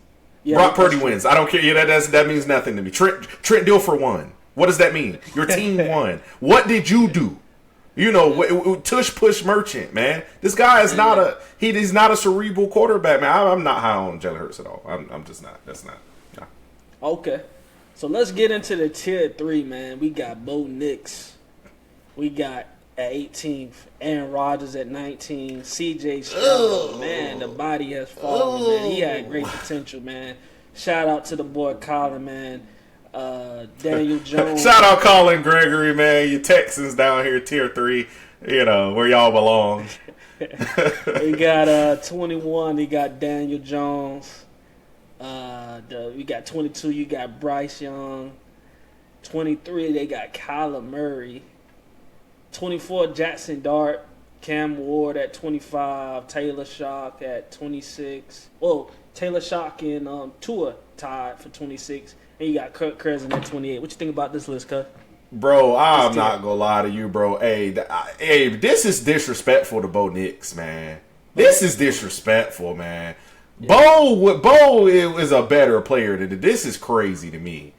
Yeah, Brock Purdy wins. I don't care. Yeah, that means nothing to me. Trent Dilfer won. What does that mean? Your team won. What did you do? Tush push merchant, man. This guy is he's not a cerebral quarterback, man. I'm not high on Jalen Hurts at all. I'm just not. That's not. Nah. Okay. So let's get into the tier 3, man. We got Bo Nix. We got at 18th, Aaron Rodgers at 19, C.J. Stroud. Man, the body has fallen, man. He had great potential, man. Shout out to the boy Colin, man. Daniel Jones. Shout out Colin Gregory, man. You Texans down here, tier 3, where y'all belong. We got 21. We got Daniel Jones. We got 22. You got Bryce Young. 23. They got Kyler Murray. 24. Jackson Dart. Cam Ward at 25. Taylor Shock at 26. Well, Taylor Shock and Tua tied for 26. And you got Kirk Cousins at 28. What you think about this list, Cuz? Bro, I'm not gonna lie to you, bro. Hey, this is disrespectful to Bo Nix, man. This is disrespectful, man. Yeah. Bo is a better player than this. Is crazy to me.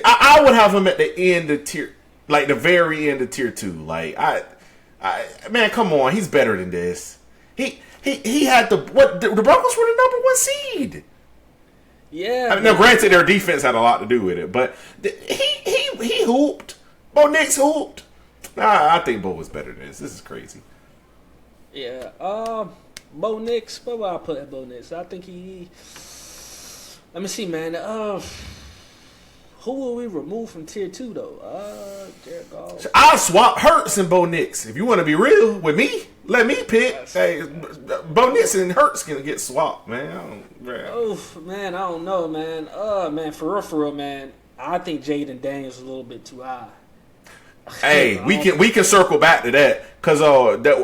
I would have him at the end of tier, like the very end of tier 2. Like man, come on, he's better than this. He had the Broncos were the number 1 seed. Yeah. Now, granted, their defense had a lot to do with it, but he hooped. Bo Nix hooped. I think Bo was better than this. This is crazy. Yeah. Bo Nix. What would I put at Bo Nix? I think he. Let me see, man. Who will we remove from tier 2 though? Jared Goff. I'll swap Hurts and Bo Nix. If you want to be real with me, let me pick. Hey, Bo Nix and Hurts gonna get swapped, man. Oh man, I don't know, man. Man, for real, man. I think Jaden Daniels is a little bit too high. Hey, we can circle back to that because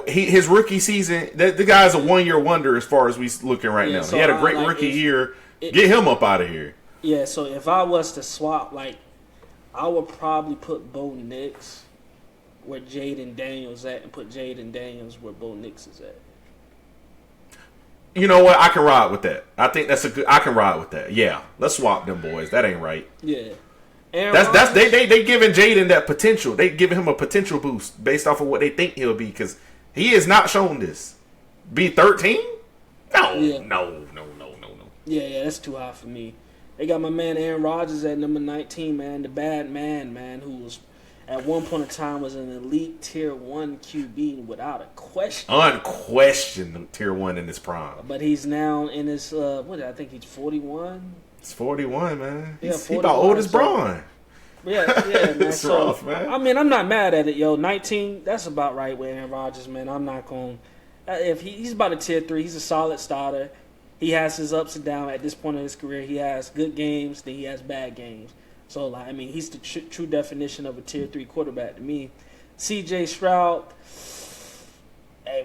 his rookie season, the guy's a 1 year wonder as far as we looking right now. So he had a great rookie year. Get him up out of here. Yeah, so if I was to swap, I would probably put Bo Nix where Jaden Daniels at and put Jaden Daniels where Bo Nix is at. You know what? I can ride with that. I think that's I can ride with that. Yeah, let's swap them boys. That ain't right. Yeah. They giving Jaden that potential. They giving him a potential boost based off of what they think he'll be because he has not shown this. Be 13? No. Yeah, that's too high for me. They got my man Aaron Rodgers at number 19, man. The bad man, who was at one point in time was an elite tier 1 QB without a question. Unquestioned tier 1 in his prime. But he's now in his, I think he's 41. He's 41, man. Yeah, he about old as Braun. Yeah, man. It's rough, man. I mean, I'm not mad at it, yo. 19, that's about right with Aaron Rodgers, man. I'm not going to. If he's about a tier 3, he's a solid starter. He has his ups and downs at this point in his career. He has good games, then he has bad games. So, he's the true definition of a tier 3 quarterback to me. C.J. Stroud,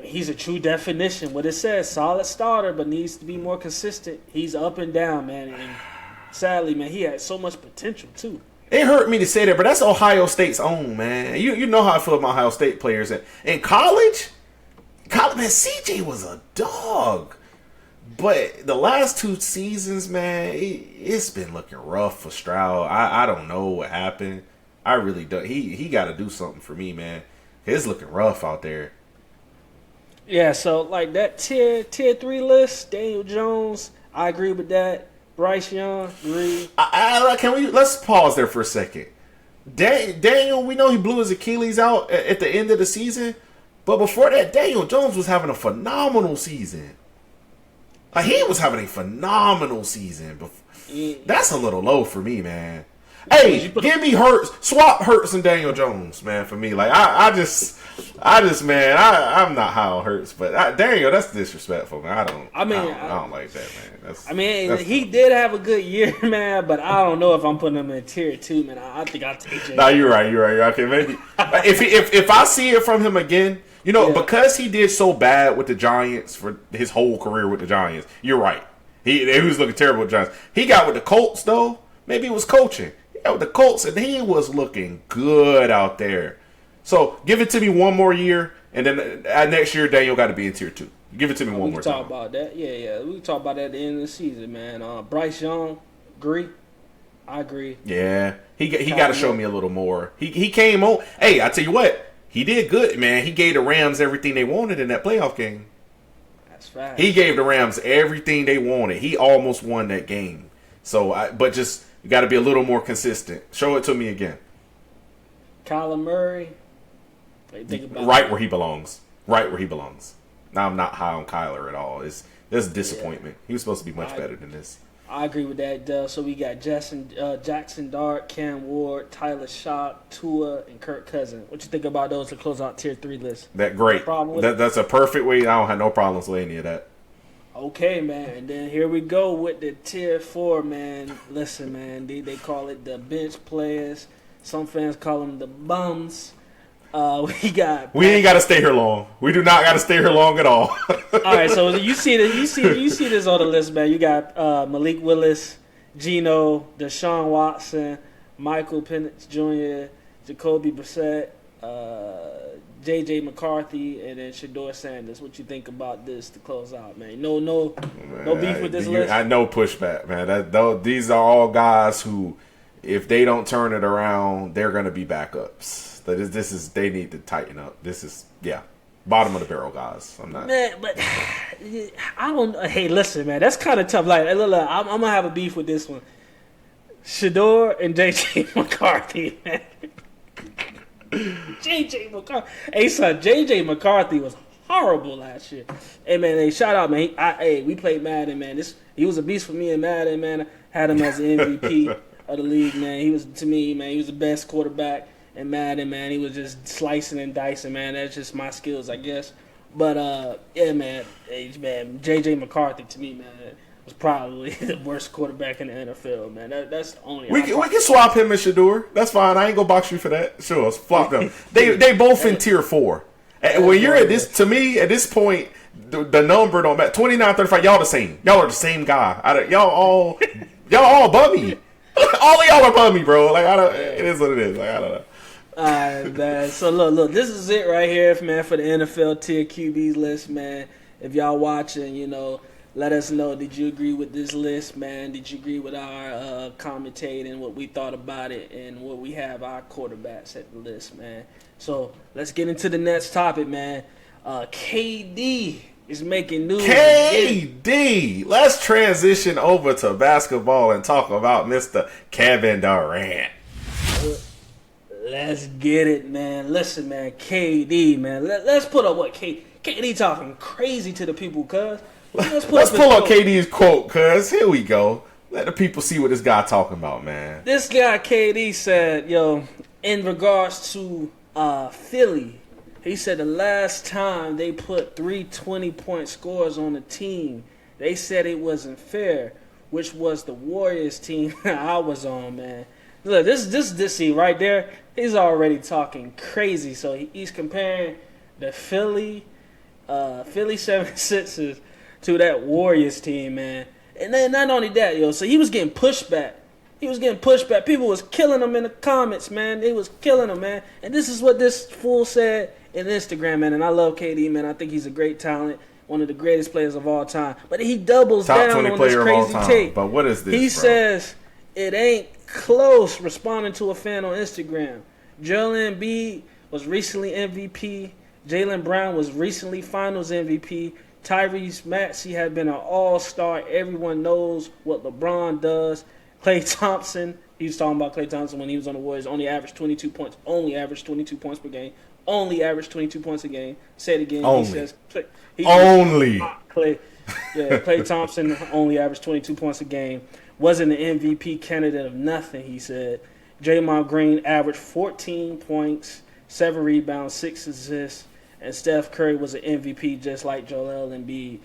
he's a true definition. What it says, solid starter, but needs to be more consistent. He's up and down, man. And sadly, man, he had so much potential, too. It hurt me to say that, but that's Ohio State's own, man. You know how I feel about Ohio State players. In college, man, C.J. was a dog. But the last 2 seasons, man, it's been looking rough for Stroud. I don't know what happened. I really don't. He got to do something for me, man. It's looking rough out there. Yeah, so that tier 3 list, Daniel Jones, I agree with that. Bryce Young, agree. Let's pause there for a second. Daniel, we know he blew his Achilles out at the end of the season, but before that, Daniel Jones was having a phenomenal season. He was having a phenomenal season. That's a little low for me, man. Hey, give me Hurts. Swap Hurts and Daniel Jones, man, for me. I'm not high on Hurts, but Daniel, that's disrespectful, man. I don't like that, man. He did have a good year, man, but I don't know if I'm putting him in tier 2, man. I think I'll take Jay. No, you're right. Okay, maybe if I see it from him again. Because he did so bad with the Giants for his whole career with the Giants, you're right. He was looking terrible with the Giants. He got with the Colts, though. Maybe it was coaching. He got with the Colts, and he was looking good out there. So give it to me one more year, and then next year, Daniel got to be in tier 2. Give it to me one more time. We can talk about that. Yeah. We can talk about that at the end of the season, man. Bryce Young, agree. I agree. Yeah. He got to show me a little more. He came on. Hey, I tell you what. He did good, man. He gave the Rams everything they wanted in that playoff game. That's right. He gave the Rams everything they wanted. He almost won that game. So, you got to be a little more consistent. Show it to me again. Kyler Murray. Right where he belongs. Now, I'm not high on Kyler at all. It's a disappointment. He was supposed to be much better than this. I agree with that. So we got Jackson Dart, Cam Ward, Tyler Shock, Tua, and Kirk Cousins. What you think about those to close out tier 3 list? That's great. That's a perfect way. I don't have no problems with any of that. Okay, man. And then here we go with the tier 4, man. Listen, man, they call it the bench players. Some fans call them the bums. We ain't got to stay here long. We do not got to stay here long at all. All right, so you see this on the list, man. You got Malik Willis, Geno, Deshaun Watson, Michael Penix Jr., Jacoby Brissett, J.J. McCarthy, and then Shedeur Sanders. What you think about this to close out, man? No beef with this list. I know pushback, man. These are all guys who, if they don't turn it around, they're going to be backups. They need to tighten up. This is bottom of the barrel guys. I'm not. Man, but I don't. Hey, listen, man, that's kind of tough. Look, I'm gonna have a beef with this one. Shedeur and J.J. McCarthy, man. J.J. McCarthy. Hey, son, J.J. McCarthy was horrible last year. Hey man, hey, shout out man. We played Madden, man. He was a beast for me in Madden, man. I had him as the MVP of the league, man. He was the best quarterback in Madden, man. He was just slicing and dicing, man. That's just my skills, I guess. But yeah, man, JJ McCarthy to me, man, was probably the worst quarterback in the NFL, man. That's the only. We can swap him and Shador. That's fine. I ain't gonna box you for that. Sure, swap them. They both in tier 4. When you're at this, to me, at this point, the number don't matter. 29, 35, y'all the same. Y'all are the same guy. Y'all all above me. All of y'all are above me, bro. Like it is what it is. Like I don't know. Alright, man. So look, this is it right here, man, for the NFL tier QBs list, man. If y'all watching, let us know. Did you agree with this list, man? Did you agree with our commentating, what we thought about it, and what we have our quarterbacks at the list, man? So let's get into the next topic, man. KD is making news. KD! Let's transition over to basketball and talk about Mr. Kevin Durant. Let's get it, man. Listen, man, KD, man. Let's put up what KD talking crazy to the people, cuz. Let's pull up KD's quote, cuz. Here we go. Let the people see what this guy talking about, man. This guy, KD, said, in regards to Philly, he said the last time they put 3 20-point scores on a team, they said it wasn't fair, which was the Warriors team I was on, man. Look, this see right there, he's already talking crazy. So he's comparing the Philly 76ers to that Warriors team, man. And then not only that, so he was getting pushback. People was killing him in the comments, man. They was killing him, man. And this is what this fool said in Instagram, man. And I love KD, man. I think he's a great talent, one of the greatest players of all time. But he doubles down on this crazy take. But what is this, He says, it ain't close, responding to a fan on Instagram. Joel Embiid was recently MVP. Jaylen Brown was recently Finals MVP. Tyrese Maxey had been an all-star. Everyone knows what LeBron does. Klay Thompson, he was talking about Klay Thompson when he was on the Warriors, only averaged 22 points. Only averaged 22 points per game. Only averaged 22 points a game. Say it again. Only. He says, Klay Thompson only averaged 22 points a game. Wasn't an MVP candidate of nothing, he said. Draymond Green averaged 14 points, 7 rebounds, 6 assists, and Steph Curry was an MVP just like Joel Embiid.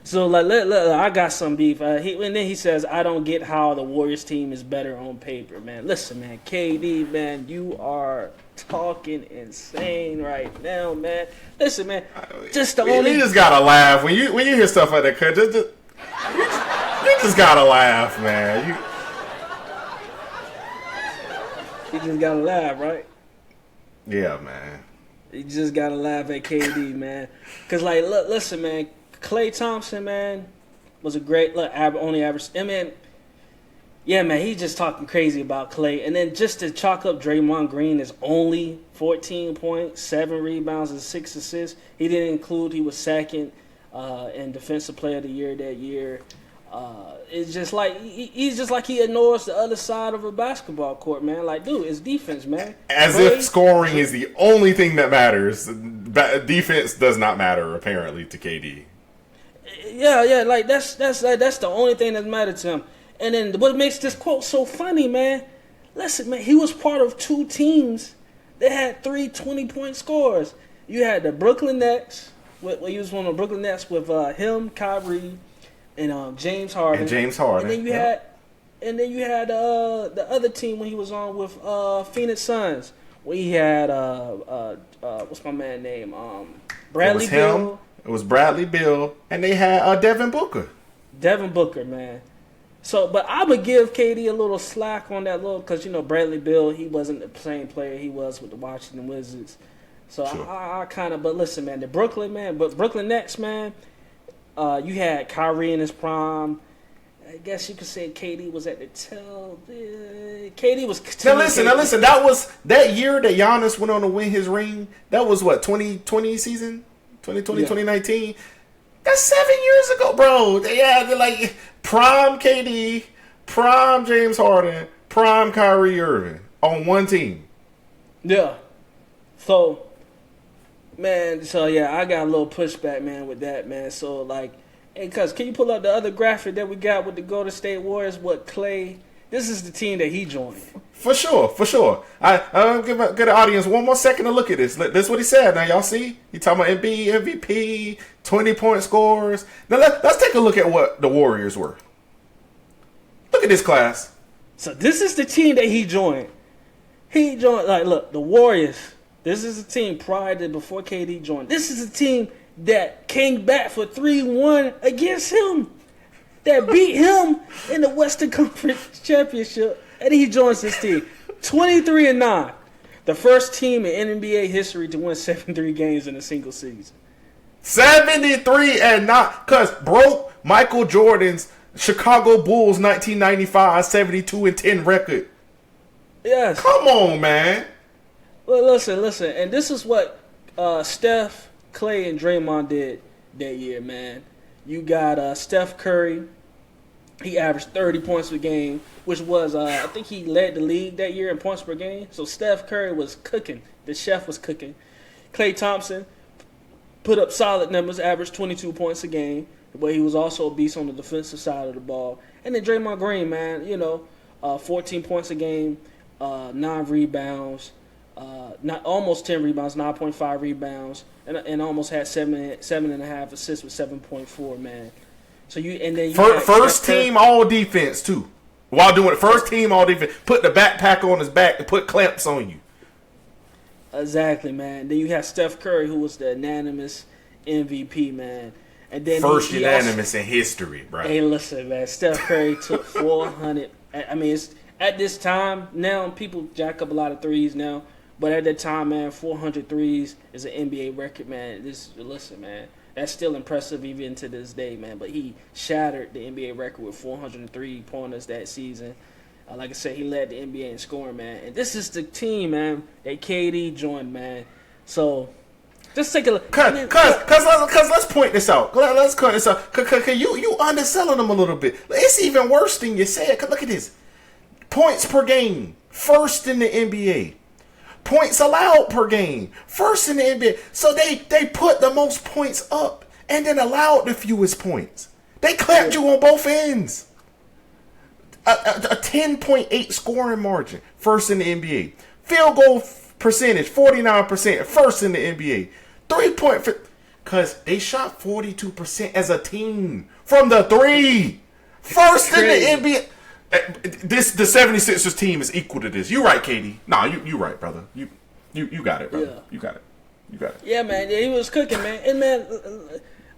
So I got some beef. And then he says, I don't get how the Warriors team is better on paper, man. Listen, man, KD, man, you are talking insane right now, man. Listen, man, just the only. You just gotta laugh when you hear stuff like that. Cause you just gotta laugh, man. You just gotta laugh, right? Yeah, man. You just gotta laugh at KD, man. Cause listen, man. Klay Thompson, man, was a great only average. I mean, yeah, man, he's just talking crazy about Klay. And then just to chalk up Draymond Green is only 14 points, 7 rebounds, and 6 assists. He didn't include he was second in Defensive Player of the Year that year. It's just like he's just like he ignores the other side of a basketball court, man. Like, dude, it's defense, man. As if scoring is the only thing that matters. Defense does not matter, apparently, to KD. Yeah, like that's the only thing that mattered to him. And then what makes this quote so funny, man? Listen, man, he was part of 2 teams that had 3 20-point scores. You had the Brooklyn Nets. He was one of the Brooklyn Nets with him, Kyrie, and James Harden. And then you had the other team when he was on with Phoenix Suns. Where he had what's my man name? Bradley Beal. It was Bradley Beal, and they had Devin Booker. Devin Booker, man. So, but I would give KD a little slack on that because Bradley Beal, he wasn't the same player he was with the Washington Wizards. So sure. I kind of, but listen, man, Brooklyn Nets, man. You had Kyrie in his prime. I guess you could say KD was at the tail. KD was. Now listen. That was that year that Giannis went on to win his ring. That was what 2020 season. 2020, yeah. 2019. That's 7 years ago, bro. They're like prime KD, prime James Harden, prime Kyrie Irving on one team. Yeah. So Man, so yeah, I got a little pushback, man, with that, man. So like, hey, cuz, can you pull up the other graphic that we got with the Golden State Warriors? What Clay? This is the team that he joined. For sure, for sure. I'll give the audience one more second to look at this. This is what he said. Now y'all see, he talking about MVP, 20-point scores. Now let's take a look at what the Warriors were. Look at this class. So this is the team that he joined. He joined, like, look, the Warriors. This is the team before KD joined. This is a team that came back for 3-1 against him. That beat him in the Western Conference Championship. And he joins this team. 23-9. The first team in NBA history to win 73 games in a single season. 73-9. Because broke Michael Jordan's Chicago Bulls 1995 72-10 record. Yes. Come on, man. Well, listen. And this is what Steph, Clay, and Draymond did that year, man. You got Steph Curry. He averaged 30 points per game, which was, I think he led the league that year in points per game. So Steph Curry was cooking. The chef was cooking. Klay Thompson put up solid numbers, averaged 22 points a game, but he was also a beast on the defensive side of the ball. And then Draymond Green, man, 14 points a game, 9 rebounds, not almost 10 rebounds, 9.5 rebounds, and almost had 7.5 assists with 7.4, man. So first team all defense too. While doing it, first team all defense. Put the backpack on his back and put clamps on you. Exactly, man. Then you have Steph Curry, who was the unanimous MVP, man. And then first unanimous in history, bro. Hey, listen, man. Steph Curry took 400. I mean, it's at this time now people jack up a lot of threes now, but at that time, man, 400 threes is an NBA record, man. Listen, man. That's still impressive even to this day, man. But he shattered the NBA record with 403 pointers that season. Like I said, he led the NBA in scoring, man. And this is the team, man, that KD joined, man. So just take a look. Cause let's point this out. Let's point this out. Cause you underselling them a little bit. It's even worse than you said. Cause look at this. Points per game, first in the NBA. Points allowed per game, first in the NBA. So they put the most points up and then allowed the fewest points. They clapped you on both ends. A 10.8 scoring margin, first in the NBA. Field goal percentage, 49%, first in the NBA. 3-point, because they shot 42% as a team from the three. First in the NBA. The 76ers team is equal to this. You right, Katie. Nah, you right, brother. You got it, brother. Yeah. You got it. Yeah, man. Yeah, he was cooking, man. And man,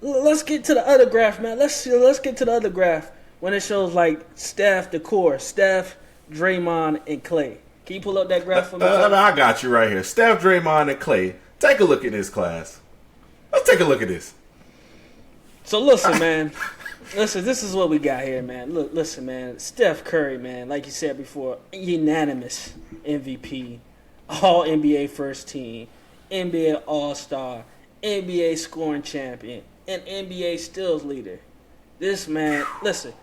let's get to the other graph, man. Let's get to the other graph when it shows like Steph, the core, Steph, Draymond, and Clay. Can you pull up that graph for me? I got you right here. Steph, Draymond, and Clay. Take a look at this class. Let's take a look at this. So listen, man. Listen, this is what we got here, man. Listen, man. Steph Curry, man, like you said before, unanimous MVP, All NBA first team, NBA All-Star, NBA scoring champion, and NBA steals leader. This man, listen,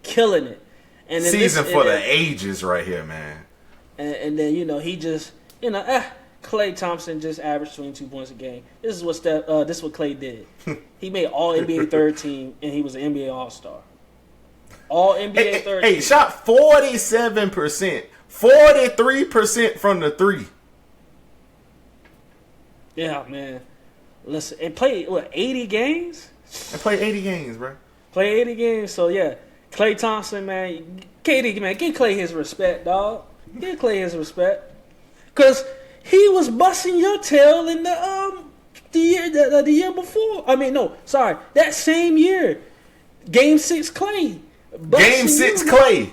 killing it. And then season for the ages right here, man. And then, he just, Klay Thompson just averaged 22 points a game. This is what Clay did. He made All NBA third team, and he was an NBA All-Star. All NBA third team. Hey, shot 47%, 43% from the three. Yeah, man. Listen, and played 80 games. And played 80 games, bro. Play 80 games. So yeah, Klay Thompson, man, KD, man, give Klay his respect, dog. Give Klay his respect, cause he was busting your tail in the year before. I mean, no, sorry, that same year, Game 6 Klay. Game 6 Klay.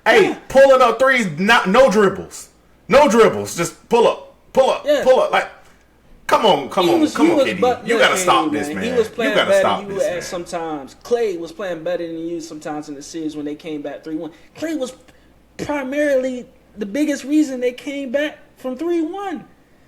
Hey, yeah. Pulling up threes, no dribbles, just pull up, yeah. pull up. Like, come on, KD. You gotta stop this, man. He was playing better than you at sometimes. Klay was playing better than you sometimes in the series when they came back 3-1. Klay was primarily the biggest reason they came back from 3-1.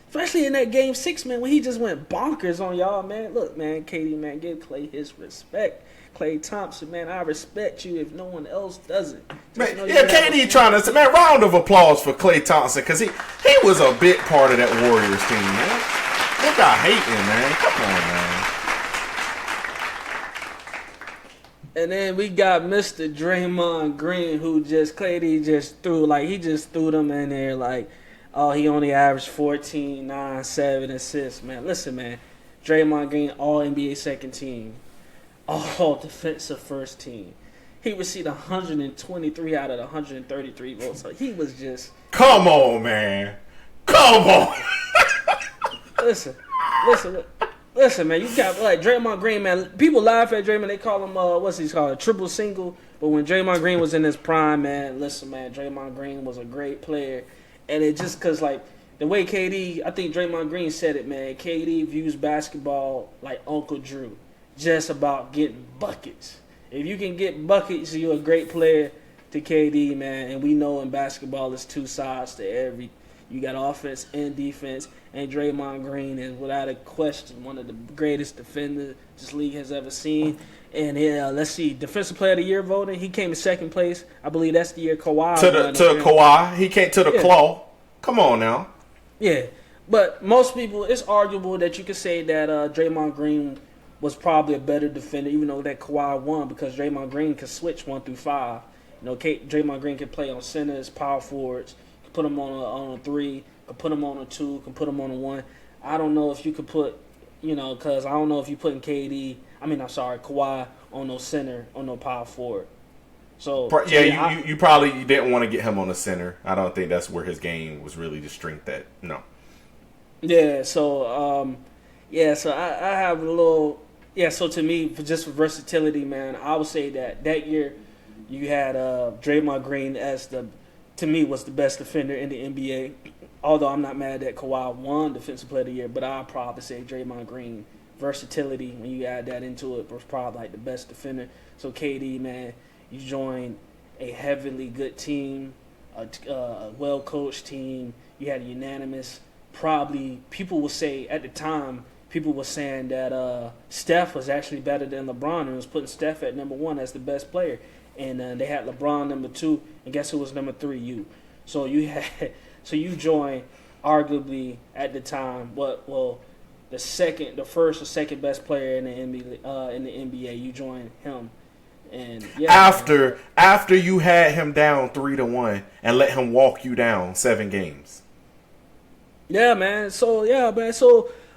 Especially in that Game 6, man, when he just went bonkers on y'all, man. Look, man, KD, man, give Klay his respect. Klay Thompson, man, I respect you if no one else does it. Man, yeah, KD trying to say, man, round of applause for Klay Thompson, because he was a big part of that Warriors team, man. Look out hating, man. Come on, man. And then we got Mr. Draymond Green, who KD just threw them in there like, oh, he only averaged 14, 9, 7 assists. Man, listen, man. Draymond Green, all NBA second team, all defensive first team. He received 123 out of the 133 votes. So he was just... Come on, man. Come on. Listen, man. You got like Draymond Green, man. People laugh at Draymond. They call him what's he called, a triple single. But when Draymond Green was in his prime, man, listen, man, Draymond Green was a great player. And it just because like the way KD, I think Draymond Green said it, man. KD views basketball like Uncle Drew, just about getting buckets. If you can get buckets, you're a great player to KD, man. And we know in basketball, there's two sides to every. You got offense and defense. And Draymond Green is, without a question, one of the greatest defenders this league has ever seen. And let's see, Defensive Player of the Year voting, he came in second place. I believe that's the year Kawhi. To Kawhi. He came to the claw. Come on now. Yeah. But most people, it's arguable that you could say that Draymond Green was probably a better defender, even though that Kawhi won, because Draymond Green could switch 1 through 5. You know, Draymond Green can play on centers, power forwards, can put him on a 3, can put him on a 2, can put him on a 1. I don't know if you could put, because I don't know if you putting Kawhi on no center, on no power forward. So you probably didn't want to get him on the center. I don't think that's where his game was really the strength at. No. Yeah. So so I have a little. Yeah. So to me, for versatility, man, I would say that year you had Draymond Green was the best defender in the NBA. Although I'm not mad that Kawhi won Defensive Player of the Year, but I'd probably say Draymond Green versatility, when you add that into it, was probably like the best defender. So KD, man, you joined a heavily good team, a well-coached team. You had a unanimous. Probably people will say at the time, people were saying that Steph was actually better than LeBron and was putting Steph at number 1 as the best player. And they had LeBron number 2, and guess who was number 3? You. So you joined arguably at the time the first or second best player in the NBA. You joined him, and after you had him down 3-1 and let him walk you down 7 games. Yeah, man. So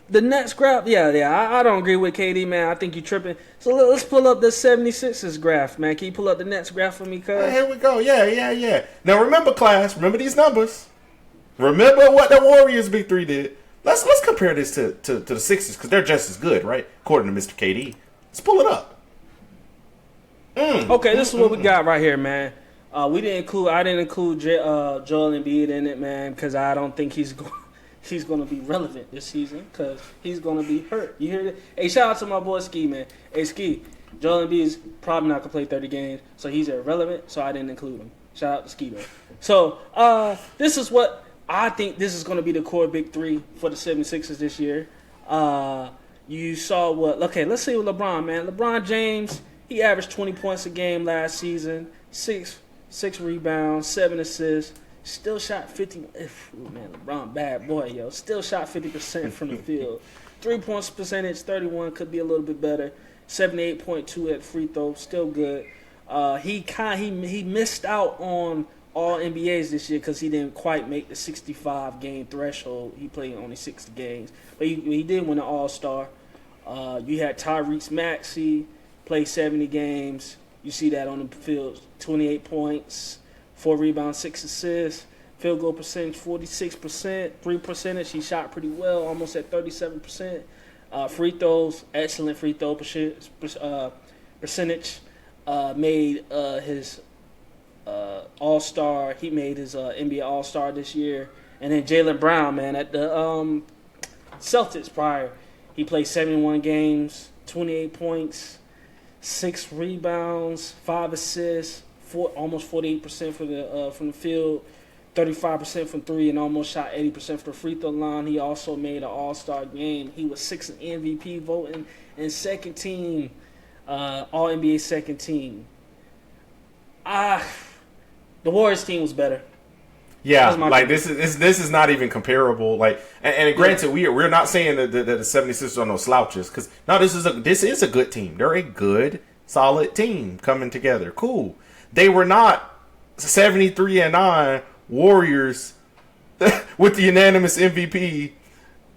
the Nets graph, I don't agree with KD, man. I think you're tripping. So let's pull up the 76ers graph, man. Can you pull up the Nets graph for me, cuz? Here we go. Yeah. Now remember, class. Remember these numbers. Remember what the Warriors Big 3 did. Let's compare this to the Sixers, because they're just as good, right? According to Mr. KD. Let's pull it up. Okay, this is what we got right here, man. I didn't include Joel Embiid in it, man, because I don't think he's going to be relevant this season, because he's going to be hurt. You hear that? Hey, shout out to my boy Ski, man. Hey, Ski, Joel Embiid is probably not going to play 30 games, so he's irrelevant, so I didn't include him. Shout out to Ski, man. So, this is what I think this is going to be the core big 3 for the 76ers this year. You saw let's see with LeBron, man. LeBron James, he averaged 20 points a game last season, 6 rebounds, 7 assists. Still shot 50. Man, LeBron, bad boy, yo. Still shot 50% from the field. 3-point percentage, 31, could be a little bit better. 78.2 at free throw, still good. He missed out on all NBAs this year because he didn't quite make the 65 game threshold. He played only 60 games, but he did win an All-Star. You had Tyrese Maxey play 70 games. You see that on the field, 28 points. 4 rebounds, 6 assists, field goal percentage 46%, 3 percentage. He shot pretty well, almost at 37%. Free throws, excellent free throw percentage. Made his All-Star. He made his NBA All-Star this year. And then Jaylen Brown, man, at the Celtics prior, he played 71 games, 28 points, 6 rebounds, 5 assists. Almost 48% from the field, 35% from 3, and almost shot 80% for the free throw line. He also made an All-Star game. He was 6th in MVP voting and second team, All-NBA second team. The Warriors team was better. Yeah, like this is not even comparable. Like, and granted, we're not saying that the 76ers are no slouches, because no, this is a good team. They're a good, solid team coming together. Cool. They were not 73-9 Warriors with the unanimous MVP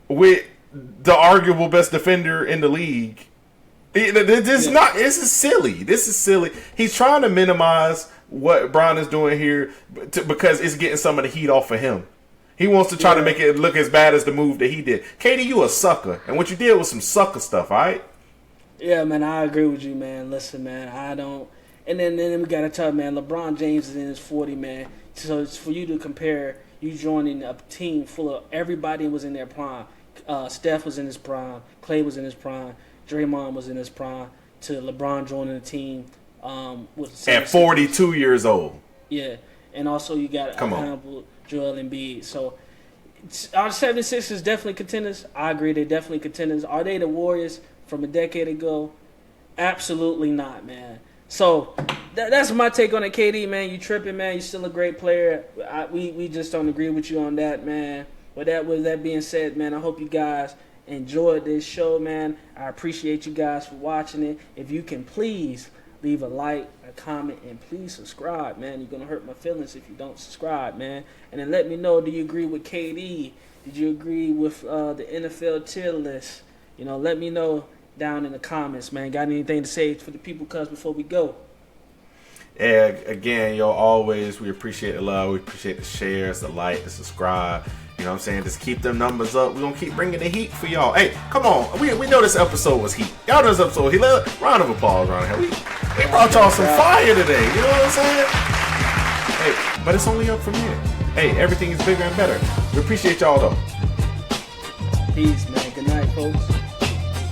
with the arguable best defender in the league. This is silly. This is silly. He's trying to minimize what Bron is doing here because it's getting some of the heat off of him. He wants to try to make it look as bad as the move that he did. KD, you a sucker. And what you did was some sucker stuff, all right? Yeah, man, I agree with you, man. Listen, man, I don't. And then we got to tell, man, LeBron James is in his 40, man. So it's for you to compare you joining a team full of everybody was in their prime. Steph was in his prime. Clay was in his prime. Draymond was in his prime. To LeBron joining the team. At 42 years old. Yeah. And also you got accountable Joel Embiid. So are the 76ers definitely contenders? I agree, they're definitely contenders. Are they the Warriors from a decade ago? Absolutely not, man. So that's my take on it, KD, man. You tripping, man. You're still a great player. We just don't agree with you on that, man. With that being said, man, I hope you guys enjoyed this show, man. I appreciate you guys for watching it. If you can please leave a like, a comment, and please subscribe, man. You're going to hurt my feelings if you don't subscribe, man. And then let me know, do you agree with KD? Did you agree with the NFL tier list? You know, let me know down in the comments, man. Got anything to say for the people, cuz, before we go? Yeah, again, yo, always, we appreciate the love. We appreciate the shares, the like, the subscribe. You know what I'm saying? Just keep them numbers up. We're going to keep bringing the heat for y'all. Hey, come on. We know this episode was heat. Y'all know this episode was heat. Round of applause around here. We brought y'all some fire today. You know what I'm saying? Hey, but it's only up from here. Hey, everything is bigger and better. We appreciate y'all, though. Peace, man. Good night, folks.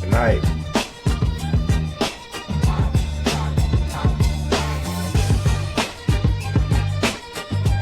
Good night.